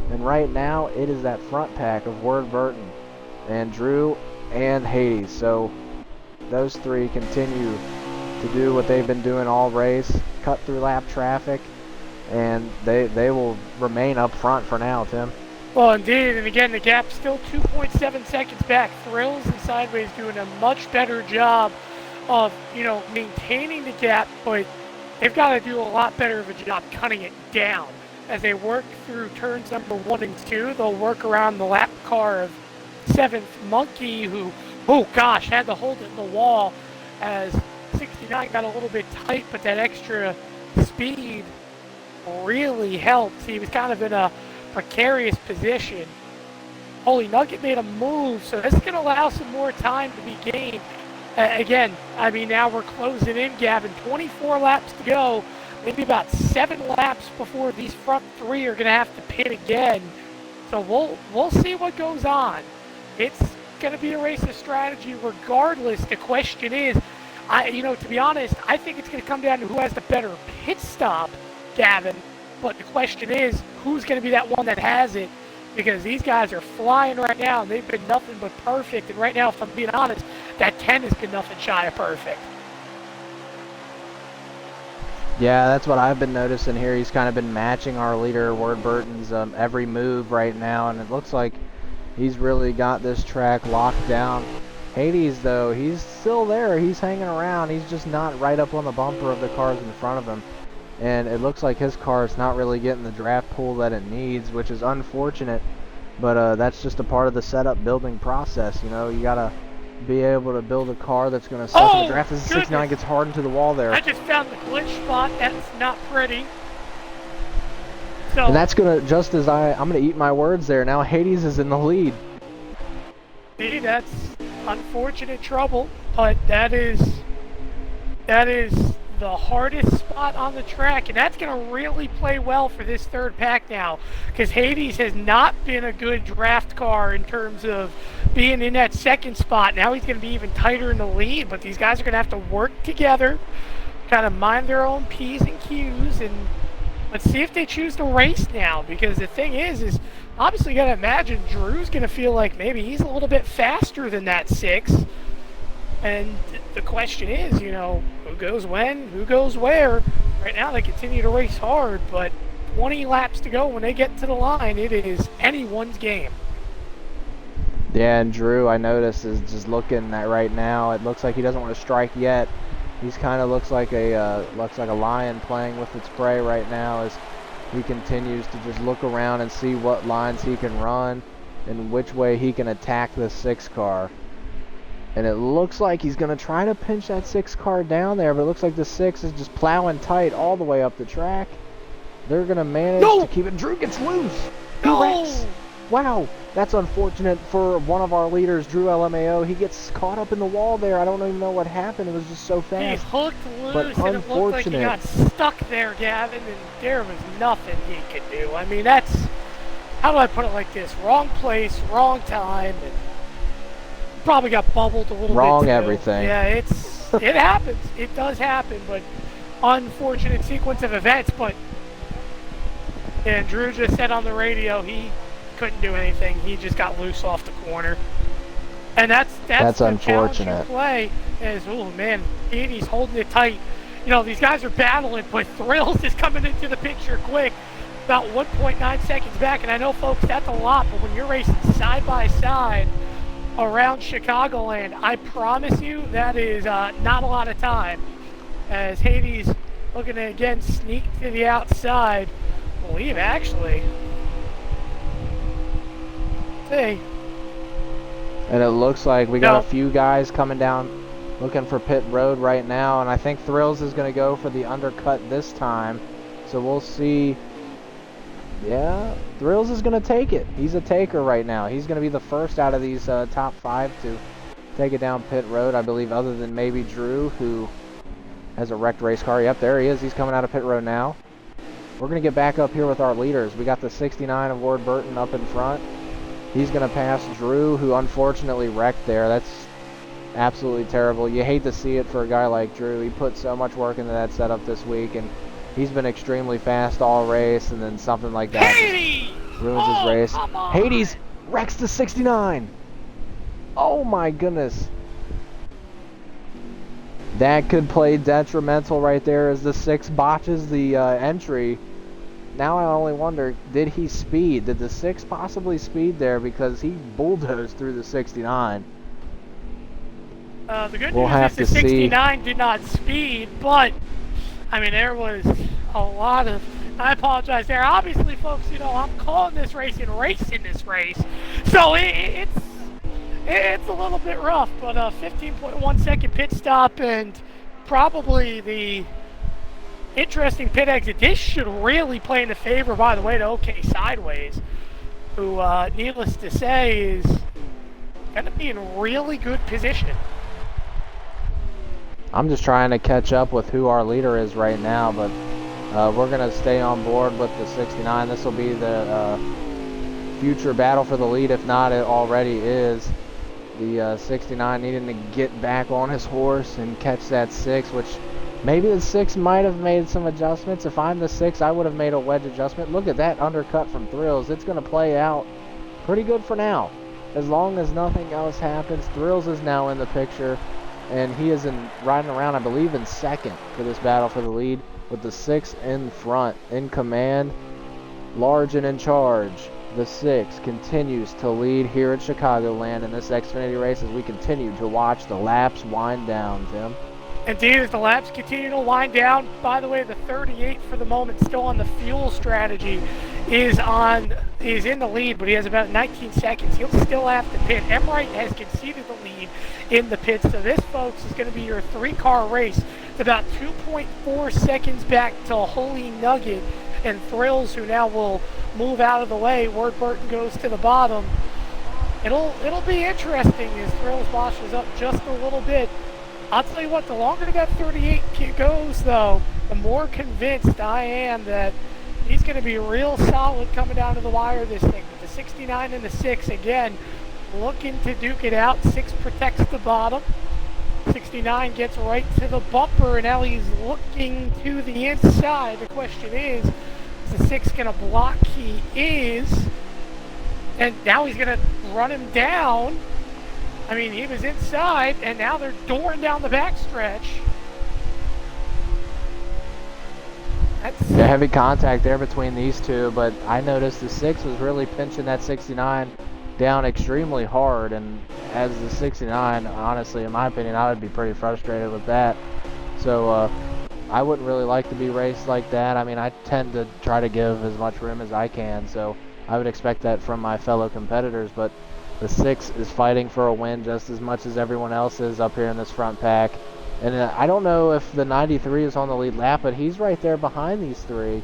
And right now, it is that front pack of Ward Burton and Drew and Hades. So those three continue to do what they've been doing all race, cut through lap traffic, and they will remain up front for now, Tim. Well, indeed, and again, the gap's still 2.7 seconds back. Thrills and Sideways doing a much better job of, maintaining the gap, but they've got to do a lot better of a job cutting it down. As they work through turns number 1 and 2, they'll work around the lap car of 7th Monkey, who, oh gosh, had to hold it in the wall as 69 got a little bit tight, but that extra speed really helped. He was kind of in a precarious position. Holy Nugget made a move, so this is going to allow some more time to be gained. Again, now we're closing in, Gavin. 24 laps to go. Maybe about 7 laps before these front three are going to have to pit again. So we'll see what goes on. It's going to be a race of strategy regardless. The question is, to be honest, I think it's going to come down to who has the better pit stop, Gavin. But the question is, who's going to be that one that has it? Because these guys are flying right now, and they've been nothing but perfect. And right now, if I'm being honest, that 10 has been nothing shy of perfect. Yeah, that's what I've been noticing here. He's kind of been matching our leader, Ward Burton's, every move right now, and it looks like he's really got this track locked down. Hades, though, he's still there. He's hanging around. He's just not right up on the bumper of the cars in front of him. And it looks like his car is not really getting the draft pull that it needs, which is unfortunate. But that's just a part of the setup building process. You got to be able to build a car that's going to suffer the draft. As the 69 gets hard into the wall there. I just found the glitch spot. That's not pretty. So, and that's going to, just as I'm going to eat my words there. Now Hades is in the lead. See, that's unfortunate trouble, but that is the hardest spot on the track, and that's going to really play well for this third pack now, because Hades has not been a good draft car in terms of being in that second spot. Now he's going to be even tighter in the lead, but these guys are going to have to work together, kind of mind their own P's and Q's, and let's see if they choose to race now, because the thing is obviously you got to imagine Drew's going to feel like maybe he's a little bit faster than that 6. And the question is, you know, who goes when, who goes where? Right now they continue to race hard, but 20 laps to go when they get to the line. It is anyone's game. Yeah, and Drew, I noticed, is just looking at right now. It looks like he doesn't want to strike yet. He's kind of looks like a lion playing with its prey right now as he continues to just look around and see what lines he can run and which way he can attack the 6 car. And it looks like he's going to try to pinch that 6 car down there, but it looks like the 6 is just plowing tight all the way up the track. They're going to manage to keep it. Drew gets loose. Wow, that's unfortunate for one of our leaders, Drew LMAO. He gets caught up in the wall there. I don't even know what happened. It was just so fast. He hooked loose, and it looked like he got stuck there, Gavin, and there was nothing he could do. I mean, that's, how do I put it like this? Wrong place, wrong time, and probably got bubbled a little bit. Wrong everything. Yeah, it happens. It does happen, but unfortunate sequence of events. But and Drew just said on the radio he couldn't do anything. He just got loose off the corner, and that's unfortunate. Play is, oh man, he's holding it tight. You know, these guys are battling, but Thrills is coming into the picture quick. About 1.9 seconds back, and I know, folks, that's a lot, but when you're racing side by side around Chicagoland, I promise you that is not a lot of time. As Hades looking to again sneak to the outside, I believe actually. See. And it looks like we got a few guys coming down looking for pit road right now, and I think Thrills is going to go for the undercut this time. So we'll see. Yeah, Thrills is going to take it. He's a taker right now. He's going to be the first out of these top 5 to take it down pit road, I believe, other than maybe Drew, who has a wrecked race car. Yep, there he is. He's coming out of pit road now. We're going to get back up here with our leaders. We got the 69 of Ward Burton up in front. He's going to pass Drew, who unfortunately wrecked there. That's absolutely terrible. You hate to see it for a guy like Drew. He put so much work into that setup this week, and he's been extremely fast all race, and then something like that ruins his race. Hades wrecks the 69. Oh my goodness. That could play detrimental right there as the 6 botches the entry. Now I only wonder, did he speed? Did the 6 possibly speed there, because he bulldozed through the 69? The good news is the 69 did not speed, but I mean, there was a lot of, I apologize there. Obviously, folks, you know, I'm calling this race and racing this race. So it's a little bit rough, but 15.1 second pit stop, and probably the interesting pit exit. This should really play in the favor, by the way, to OK Sideways, who, needless to say, is going to be in really good position. I'm just trying to catch up with who our leader is right now, but we're going to stay on board with the 69. This will be the future battle for the lead, if not it already is. The 69 needing to get back on his horse and catch that 6, which maybe the 6 might have made some adjustments. If I'm the 6, I would have made a wedge adjustment. Look at that undercut from Thrills. It's going to play out pretty good for now. As long as nothing else happens, Thrills is now in the picture. And he is riding around, I believe, in second for this battle for the lead, with the 6 in front, in command, large and in charge. The 6 continues to lead here at Chicagoland in this Xfinity race as we continue to watch the laps wind down, Tim. Indeed, as the laps continue to wind down. By the way, the 38 for the moment, still on the fuel strategy, is in the lead, but he has about 19 seconds. He'll still have to pit. Emright has conceded the lead in the pits, so this, folks, is going to be your 3-car race. It's about 2.4 seconds back to Holy Nugget and Thrills, who now will move out of the way. Ward Burton goes to the bottom. It'll be interesting as Thrills washes up just a little bit. I'll tell you what, the longer that 38 goes, though, the more convinced I am that he's going to be real solid coming down to the wire this thing. With the 69 and the 6, again, looking to duke it out. 6 protects the bottom. 69 gets right to the bumper, and now he's looking to the inside. The question is the 6 going to block? He is. And now he's going to run him down. I mean, he was inside, and now they're dooring down the backstretch. That's heavy contact there between these two, but I noticed the 6 was really pinching that 69 down extremely hard, and as the 69, honestly, in my opinion, I would be pretty frustrated with that. So I wouldn't really like to be raced like that. I mean, I tend to try to give as much room as I can, so I would expect that from my fellow competitors, but the 6 is fighting for a win just as much as everyone else is up here in this front pack. And I don't know if the 93 is on the lead lap, but he's right there behind these 3.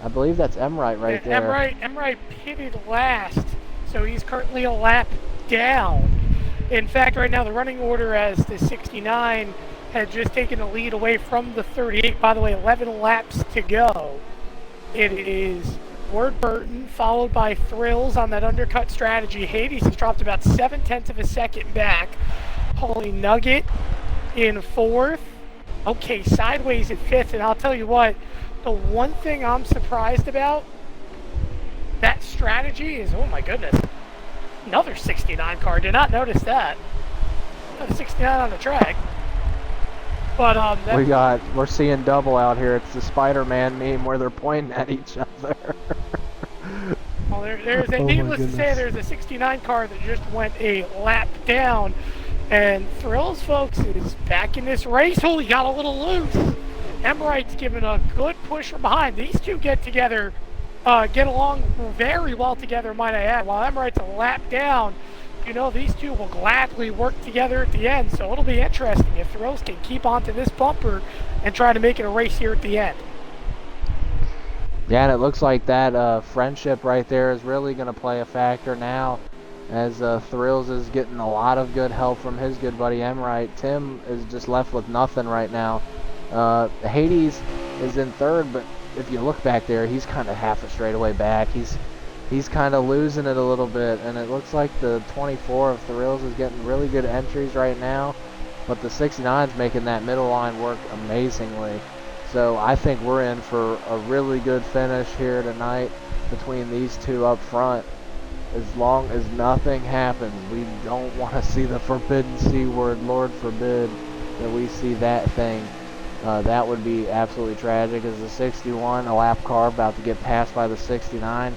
I believe that's Emright right there. Emright pitted last, so he's currently a lap down. In fact, right now the running order as the 69 had just taken the lead away from the 38. By the way, 11 laps to go. It is Ward Burton, followed by Thrills on that undercut strategy. Hades has dropped about 0.7 of a second back. Holy Nugget in 4th. Okay, Sideways in 5th, and I'll tell you what, the one thing I'm surprised about that strategy is, oh my goodness, another 69 car. Did not notice that. Another 69 on the track. But we're seeing double out here. It's the Spider-Man meme where they're pointing at each other. Well, there's a needless to say, there's a 69 car that just went a lap down, and Thrills, folks, is back in this race. Oh, he got a little loose. Emright's giving a good push from behind. These two get together, get along very well together, might I add. While Emright's a lap down, you know, these two will gladly work together at the end, so it'll be interesting if Thrills can keep onto this bumper and try to make it a race here at the end. Yeah, and it looks like that friendship right there is really going to play a factor now, as Thrills is getting a lot of good help from his good buddy Emright. Tim is just left with nothing right now. Hades is in 3rd, but if you look back there, he's kind of half a straightaway back. He's kind of losing it a little bit, and it looks like the 24 of Thrills is getting really good entries right now, but the 69's making that middle line work amazingly. So I think we're in for a really good finish here tonight between these two up front. As long as nothing happens, we don't want to see the forbidden C word, Lord forbid that we see that thing. That would be absolutely tragic, as the 61, a lap car, about to get passed by the 69.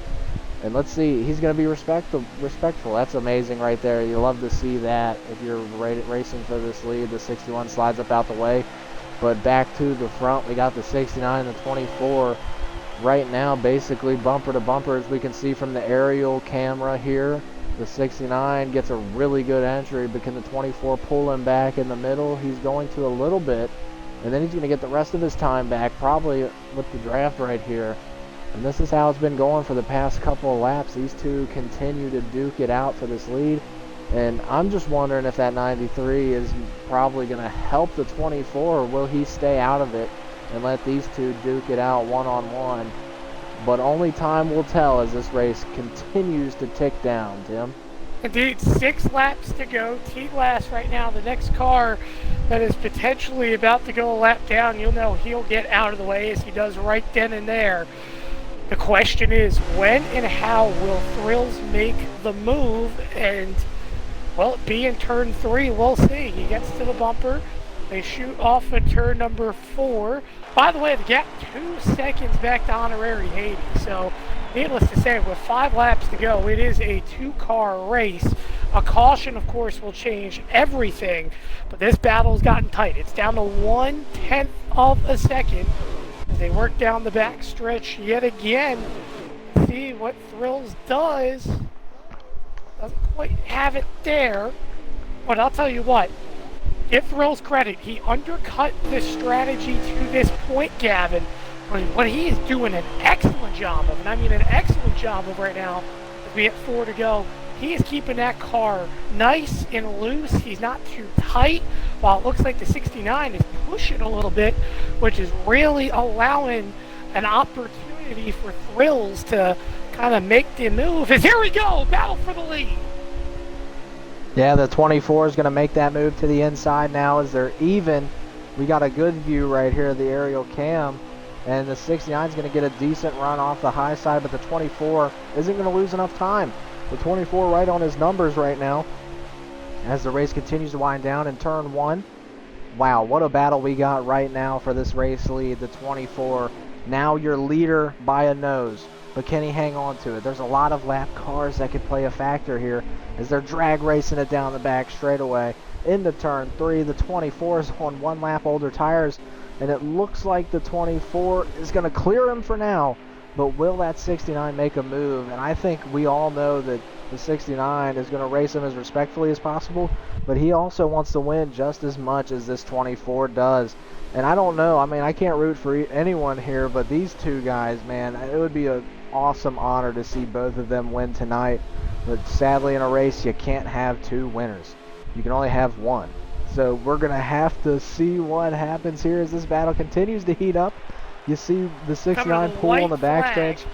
And let's see, he's going to be respectful. That's amazing right there. You love to see that if you're racing for this lead. The 61 slides up out the way. But back to the front, we got the 69 and the 24 right now, basically bumper to bumper, as we can see from the aerial camera here. The 69 gets a really good entry, but can the 24 pull him back in the middle? He's going to a little bit, and then he's going to get the rest of his time back, probably with the draft right here. And this is how it's been going for the past couple of laps. These two continue to duke it out for this lead. And I'm just wondering if that 93 is probably going to help the 24, or will he stay out of it and let these two duke it out one-on-one? But only time will tell as this race continues to tick down, Tim. Indeed, 6 laps to go. T-Last right now, the next car that is potentially about to go a lap down, you'll know he'll get out of the way, as he does right then and there. The question is, when and how will Thrills make the move? And, well, be in turn 3, we'll see. He gets to the bumper. They shoot off at turn number 4. By the way, the gap 2 seconds back to Honorary Hades. So, needless to say, with 5 laps to go, it is a 2-car race. A caution, of course, will change everything. But this battle's gotten tight. It's down to 1/10 of a second. They work down the back stretch yet again. See what Thrills does. Doesn't quite have it there. But I'll tell you what. Give Thrills credit. He undercut the strategy to this point, Gavin. What he is doing an excellent job of, and I mean an excellent job of right now, as we hit 4 to go. he is keeping that car nice and loose. He's not too tight, while it looks like the 69 is pushing a little bit, which is really allowing an opportunity for Thrills to kind of make the move. As here we go, battle for the lead. Yeah, the 24 is going to make that move to the inside now as they're even. We got a good view right here of the aerial cam, and the 69 is going to get a decent run off the high side, but the 24 isn't going to lose enough time. The 24 right on his numbers right now as the race continues to wind down in turn 1. Wow, what a battle we got right now for this race lead. The 24, now your leader by a nose, but can he hang on to it? There's a lot of lap cars that could play a factor here as they're drag racing it down the back straightaway. Into turn 3, the 24 is on 1 lap older tires, and it looks like the 24 is going to clear him for now, but will that 69 make a move? And I think we all know that the 69 is going to race him as respectfully as possible, but he also wants to win just as much as this 24 does. And I don't know, I mean, I can't root for anyone here, but these two guys, man, it would be an awesome honor to see both of them win tonight. But sadly in a race, you can't have 2 winners. You can only have 1. So we're going to have to see what happens here as this battle continues to heat up. You see the 69 pull on the backstretch,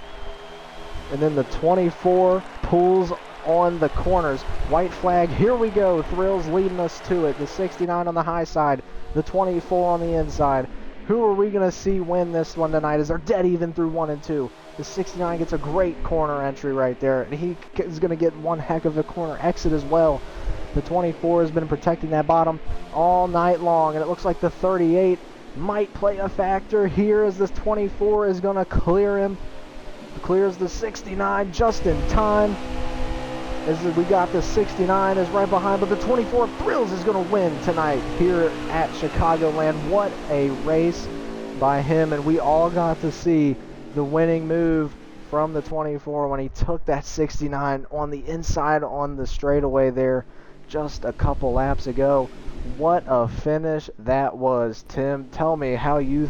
and then the 24 pulls on the corners. White flag, here we go. Thrills leading us to it. The 69 on the high side, the 24 on the inside. Who are we going to see win this one tonight as they're dead even through 1 and 2. The 69 gets a great corner entry right there, and he is going to get one heck of a corner exit as well. The 24 has been protecting that bottom all night long, and it looks like the 38 might play a factor here as this 24 is going to clear him. Clears the 69 just in time. As we got the 69 is right behind, but the 24 Thrills is going to win tonight here at Chicagoland. What a race by him, and we all got to see the winning move from the 24 when he took that 69 on the inside on the straightaway there just a couple laps ago. What a finish that was, Tim. Tell me how you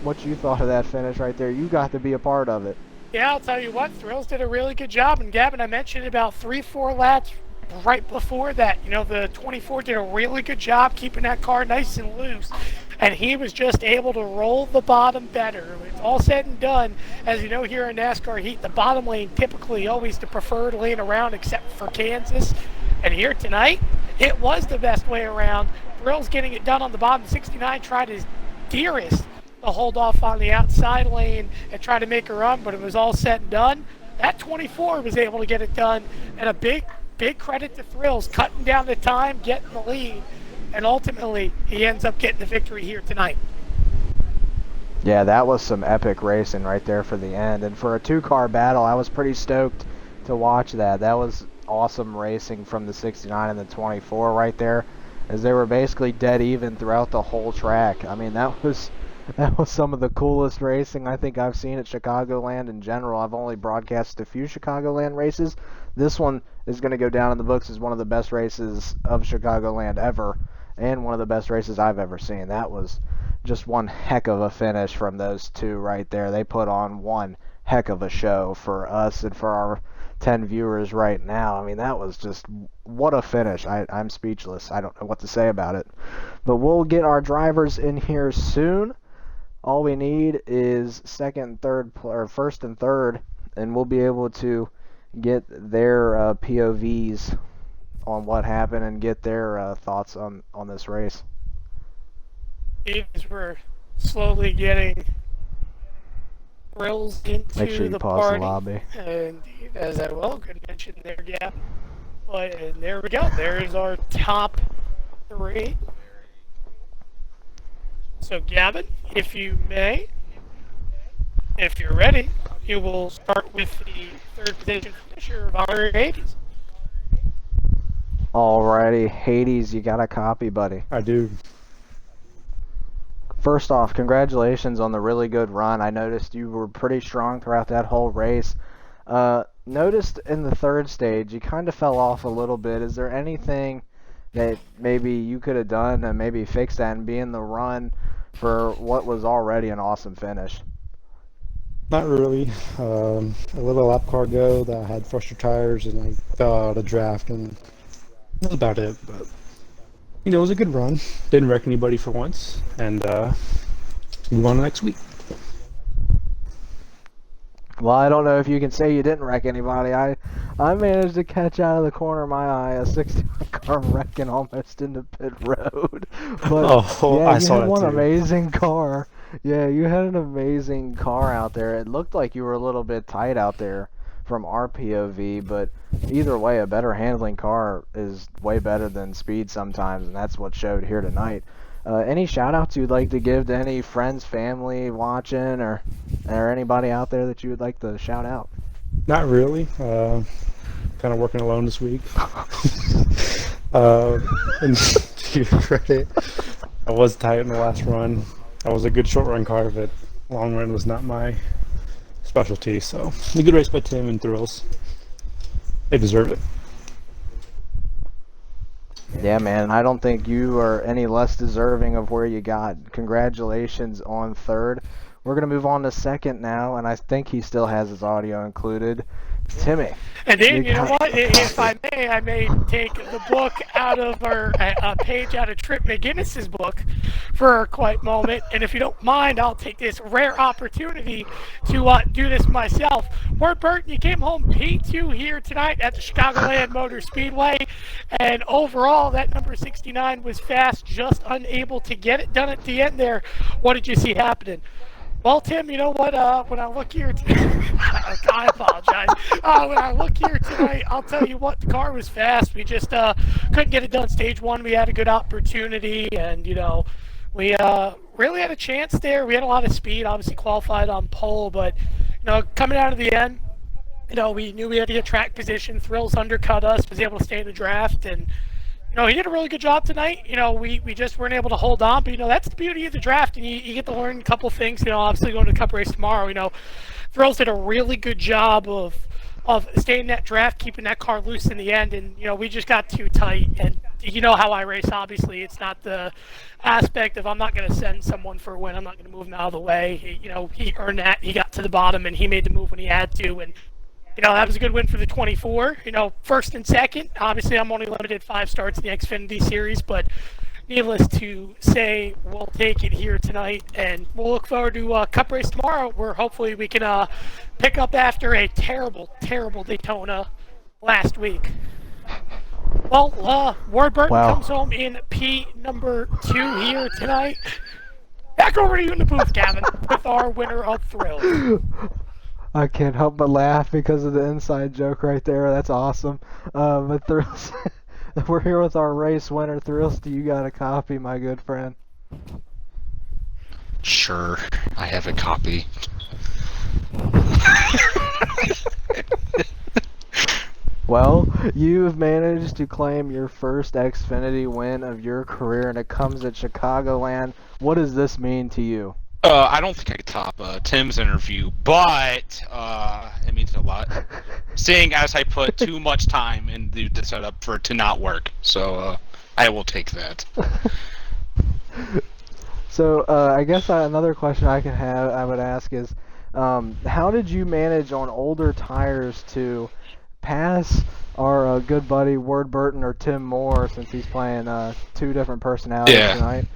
what you thought of that finish right there. You got to be a part of it. Yeah, I'll tell you what, Thrills did a really good job. And Gavin, I mentioned about 3-4 laps right before that. You know, the 24 did a really good job keeping that car nice and loose. And he was just able to roll the bottom better. It's all said and done. As you know, here in NASCAR heat, the bottom lane typically always the preferred lane around except for Kansas. And here tonight, it was the best way around. Thrills getting it done on the bottom. 69 tried his dearest to hold off on the outside lane and try to make a run, but it was all said and done. That 24 was able to get it done, and a big credit to Thrills, cutting down the time, getting the lead, and ultimately he ends up getting the victory here tonight. Yeah, that was some epic racing right there for the end, and for a 2-car battle, I was pretty stoked to watch that. That was awesome racing from the 69 and the 24 right there, as they were basically dead even throughout the whole track. I mean, that was some of the coolest racing I think I've seen at Chicagoland in general. I've only broadcast a few Chicagoland races. This one is going to go down in the books as one of the best races of Chicagoland ever, and one of the best races I've ever seen. That was just one heck of a finish from those two right there. They put on one heck of a show for us and for our 10 viewers right now. I mean, that was just, what a finish. I'm speechless. I don't know what to say about it. But we'll get our drivers in here soon. All we need is first and third, and we'll be able to get their POVs on what happened and get their thoughts on this race. As we're slowly getting Thrills into Make sure you the pause party. the lobby. And as I will, good mention there, yeah. But and there we go. There's our top 3. So Gavin, if you may, if you're ready, you will start with the third position finisher of our Hades. Alrighty, Hades, you got a copy, buddy. I do. First off, congratulations on the really good run. I noticed you were pretty strong throughout that whole race. Noticed in the third stage, you kind of fell off a little bit. Is there anything that maybe you could have done to maybe fix that and be in the run for what was already an awesome finish? Not really. A little lap car go that I had fresher tires and I fell out of the draft, and that's about it. But it was a good run. Didn't wreck anybody for once, and move on to next week. Well, I don't know if you can say you didn't wreck anybody. I managed to catch out of the corner of my eye a 61 car wrecking almost into pit road. But Oh, yeah, I you saw had that one too. amazing car. Yeah, you had an amazing car out there. It looked like you were a little bit tight out there from our POV, but either way, a better handling car is way better than speed sometimes, and that's what showed here tonight. Any shout outs you'd like to give to any friends, family watching, or anybody out there that you would like to shout out? Not really. Kind of working alone this week. And to your credit, I was tight in the last run. I was a good short run car, but long run was not my specialty. So a good race by Tim and Thrills. They deserve it. Yeah, man, I don't think you are any less deserving of where you got. Congratulations on third. We're going to move on to second now, and I think he still has his audio included. Timmy. And then, you know what? If I may take the book out of a page out of Trip McGinnis's book for a quiet moment. And if you don't mind, I'll take this rare opportunity to do this myself. Ward Burton, you came home P2 here tonight at the Chicagoland Motor Speedway. And overall, that number 69 was fast, just unable to get it done at the end there. What did you see happening? Well, Tim, you know what? When I look here, I apologize. When I look here tonight, I'll tell you what, the car was fast. We just couldn't get it done stage one. We had a good opportunity, and we really had a chance there. We had a lot of speed. Obviously qualified on pole, but coming out of the end, we knew we had to get track position. Thrills undercut us, was able to stay in the draft, and he did a really good job tonight. We just weren't able to hold on, but that's the beauty of the draft, and you get to learn a couple things. Obviously going to the Cup race tomorrow. Thrills did a really good job of staying in that draft, keeping that car loose in the end, and we just got too tight. And you know how I race. Obviously, it's not the aspect of I'm not going to send someone for a win. I'm not going to move him out of the way. He earned that. He got to the bottom, and he made the move when he had to, and that was a good win for the 24. First and second. Obviously, I'm only limited 5 starts in the Xfinity Series, but needless to say, we'll take it here tonight, and we'll look forward to Cup race tomorrow, where hopefully we can pick up after a terrible, terrible Daytona last week. Well, Ward Burton comes home in P number 2 here tonight. Back over to you in the booth, Gavin, with our winner of Thrills. I can't help but laugh because of the inside joke right there. That's awesome. But Thrills, we're here with our race winner. Thrills, do you got a copy, my good friend? Sure, I have a copy. Well, you've managed to claim your first Xfinity win of your career, and it comes at Chicagoland. What does this mean to you? I don't think I could top Tim's interview, but it means a lot. Seeing as I put too much time into the setup for it to not work, so I will take that. So I guess another question I would ask is, how did you manage on older tires to pass our good buddy Ward Burton or Tim Moore, since he's playing 2 different personalities tonight?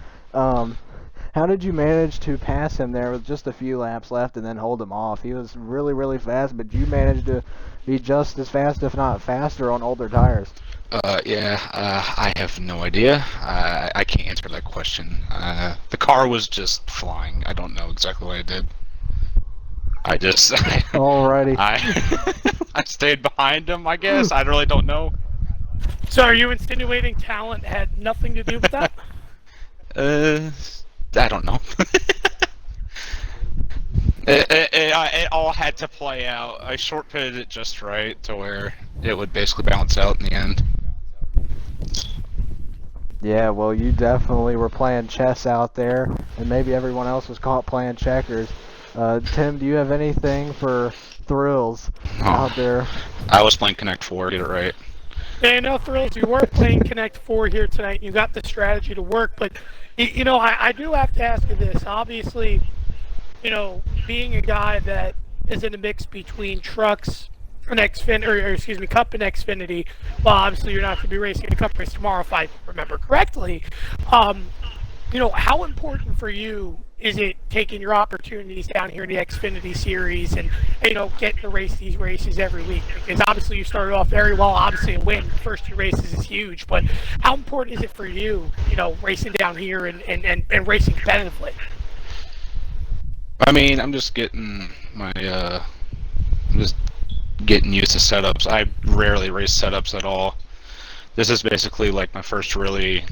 How did you manage to pass him there with just a few laps left and then hold him off? He was really, really fast, but you managed to be just as fast, if not faster, on older tires. I have no idea. I can't answer that question. The car was just flying. I don't know exactly what I did. Alrighty. I stayed behind him, I guess. I really don't know. So are you insinuating talent had nothing to do with that? I don't know. It all had to play out. I short pitted it just right to where it would basically balance out in the end. Yeah, well, you definitely were playing chess out there, and maybe everyone else was caught playing checkers. Tim, do you have anything for Thrills out there? I was playing Connect 4, get it right. Yeah, Thrills, you were playing Connect 4 here tonight. You got the strategy to work, but I do have to ask you this. Obviously, being a guy that is in a mix between trucks and Xfinity, or excuse me, Cup and Xfinity. Well, obviously you're not going to be racing a Cup race tomorrow, if I remember correctly. How important for you is it taking your opportunities down here in the Xfinity Series and getting to race these races every week? Because obviously you started off very well. Obviously, a win first two races is huge, but how important is it for you, racing down here and racing competitively? I mean, I'm just getting I'm just getting used to setups. I rarely race setups at all. This is basically like my first really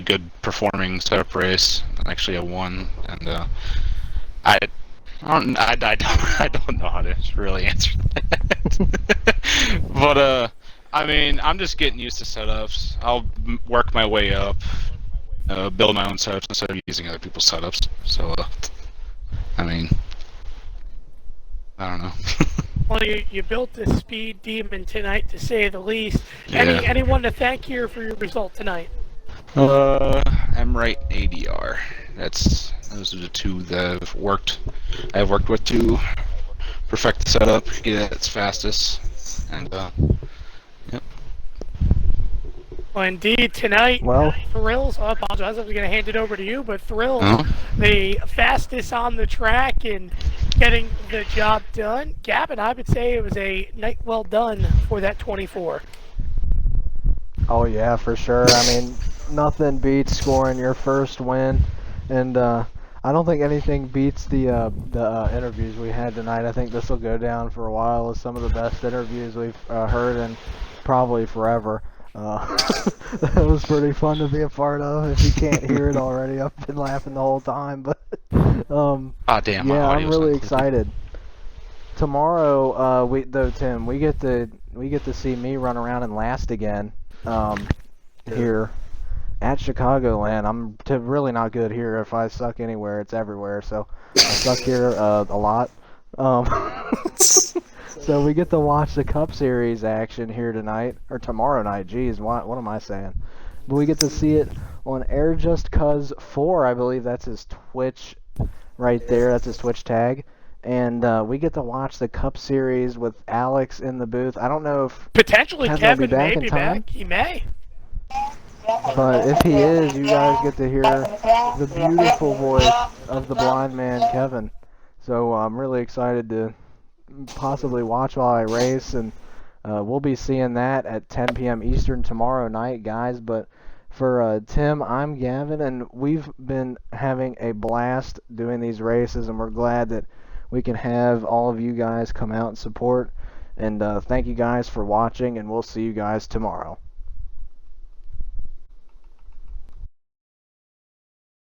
good performing setup race. Actually, I won, and I I don't know how to really answer that. But I mean, I'm just getting used to setups. I'll work my way up, build my own setups instead of using other people's setups. So, I mean, I don't know. Well, you built the speed demon tonight, to say the least. Yeah. Anyone to thank here for your result tonight? M-Right ADR. Those are the two that I've worked with to perfect the setup, get it its fastest, and yep. Well, indeed, tonight, Well, Thrills, I apologize, I was going to hand it over to you, but Thrills, Oh. the fastest on the track and getting the job done. Gavin, I would say it was a night well done for that 24. oh yeah, for sure. I mean, nothing beats scoring your first win, and I don't think anything beats the interviews we had tonight. I think this will go down for a while as some of the best interviews we've heard in probably forever. That was pretty fun to be a part of. If you can't hear it already, I've been laughing the whole time. But Damn, my yeah, I'm audio's really not clear. excited. Tomorrow, Tim, we get to see me run around and last again. Here at Chicagoland. I'm really not good here. If I suck anywhere, it's everywhere. So I suck here a lot. Um, so we get to watch the Cup Series action here tonight, or tomorrow night. Geez, what am I saying? But we get to see it on Air Just Cuz 4, I believe that's his Twitch right there. That's his Twitch tag. And we get to watch the Cup Series with Alex in the booth. I don't know if Potentially Kevin will be Kevin back may in be time. back. He may. But if he is, you guys get to hear the beautiful voice of the blind man, Kevin. So I'm really excited to possibly watch while I race, and we'll be seeing that at 10 p.m. Eastern tomorrow night, guys. But for Tim, I'm Gavin, and we've been having a blast doing these races, and we're glad that we can have all of you guys come out and support. And thank you guys for watching, and we'll see you guys tomorrow.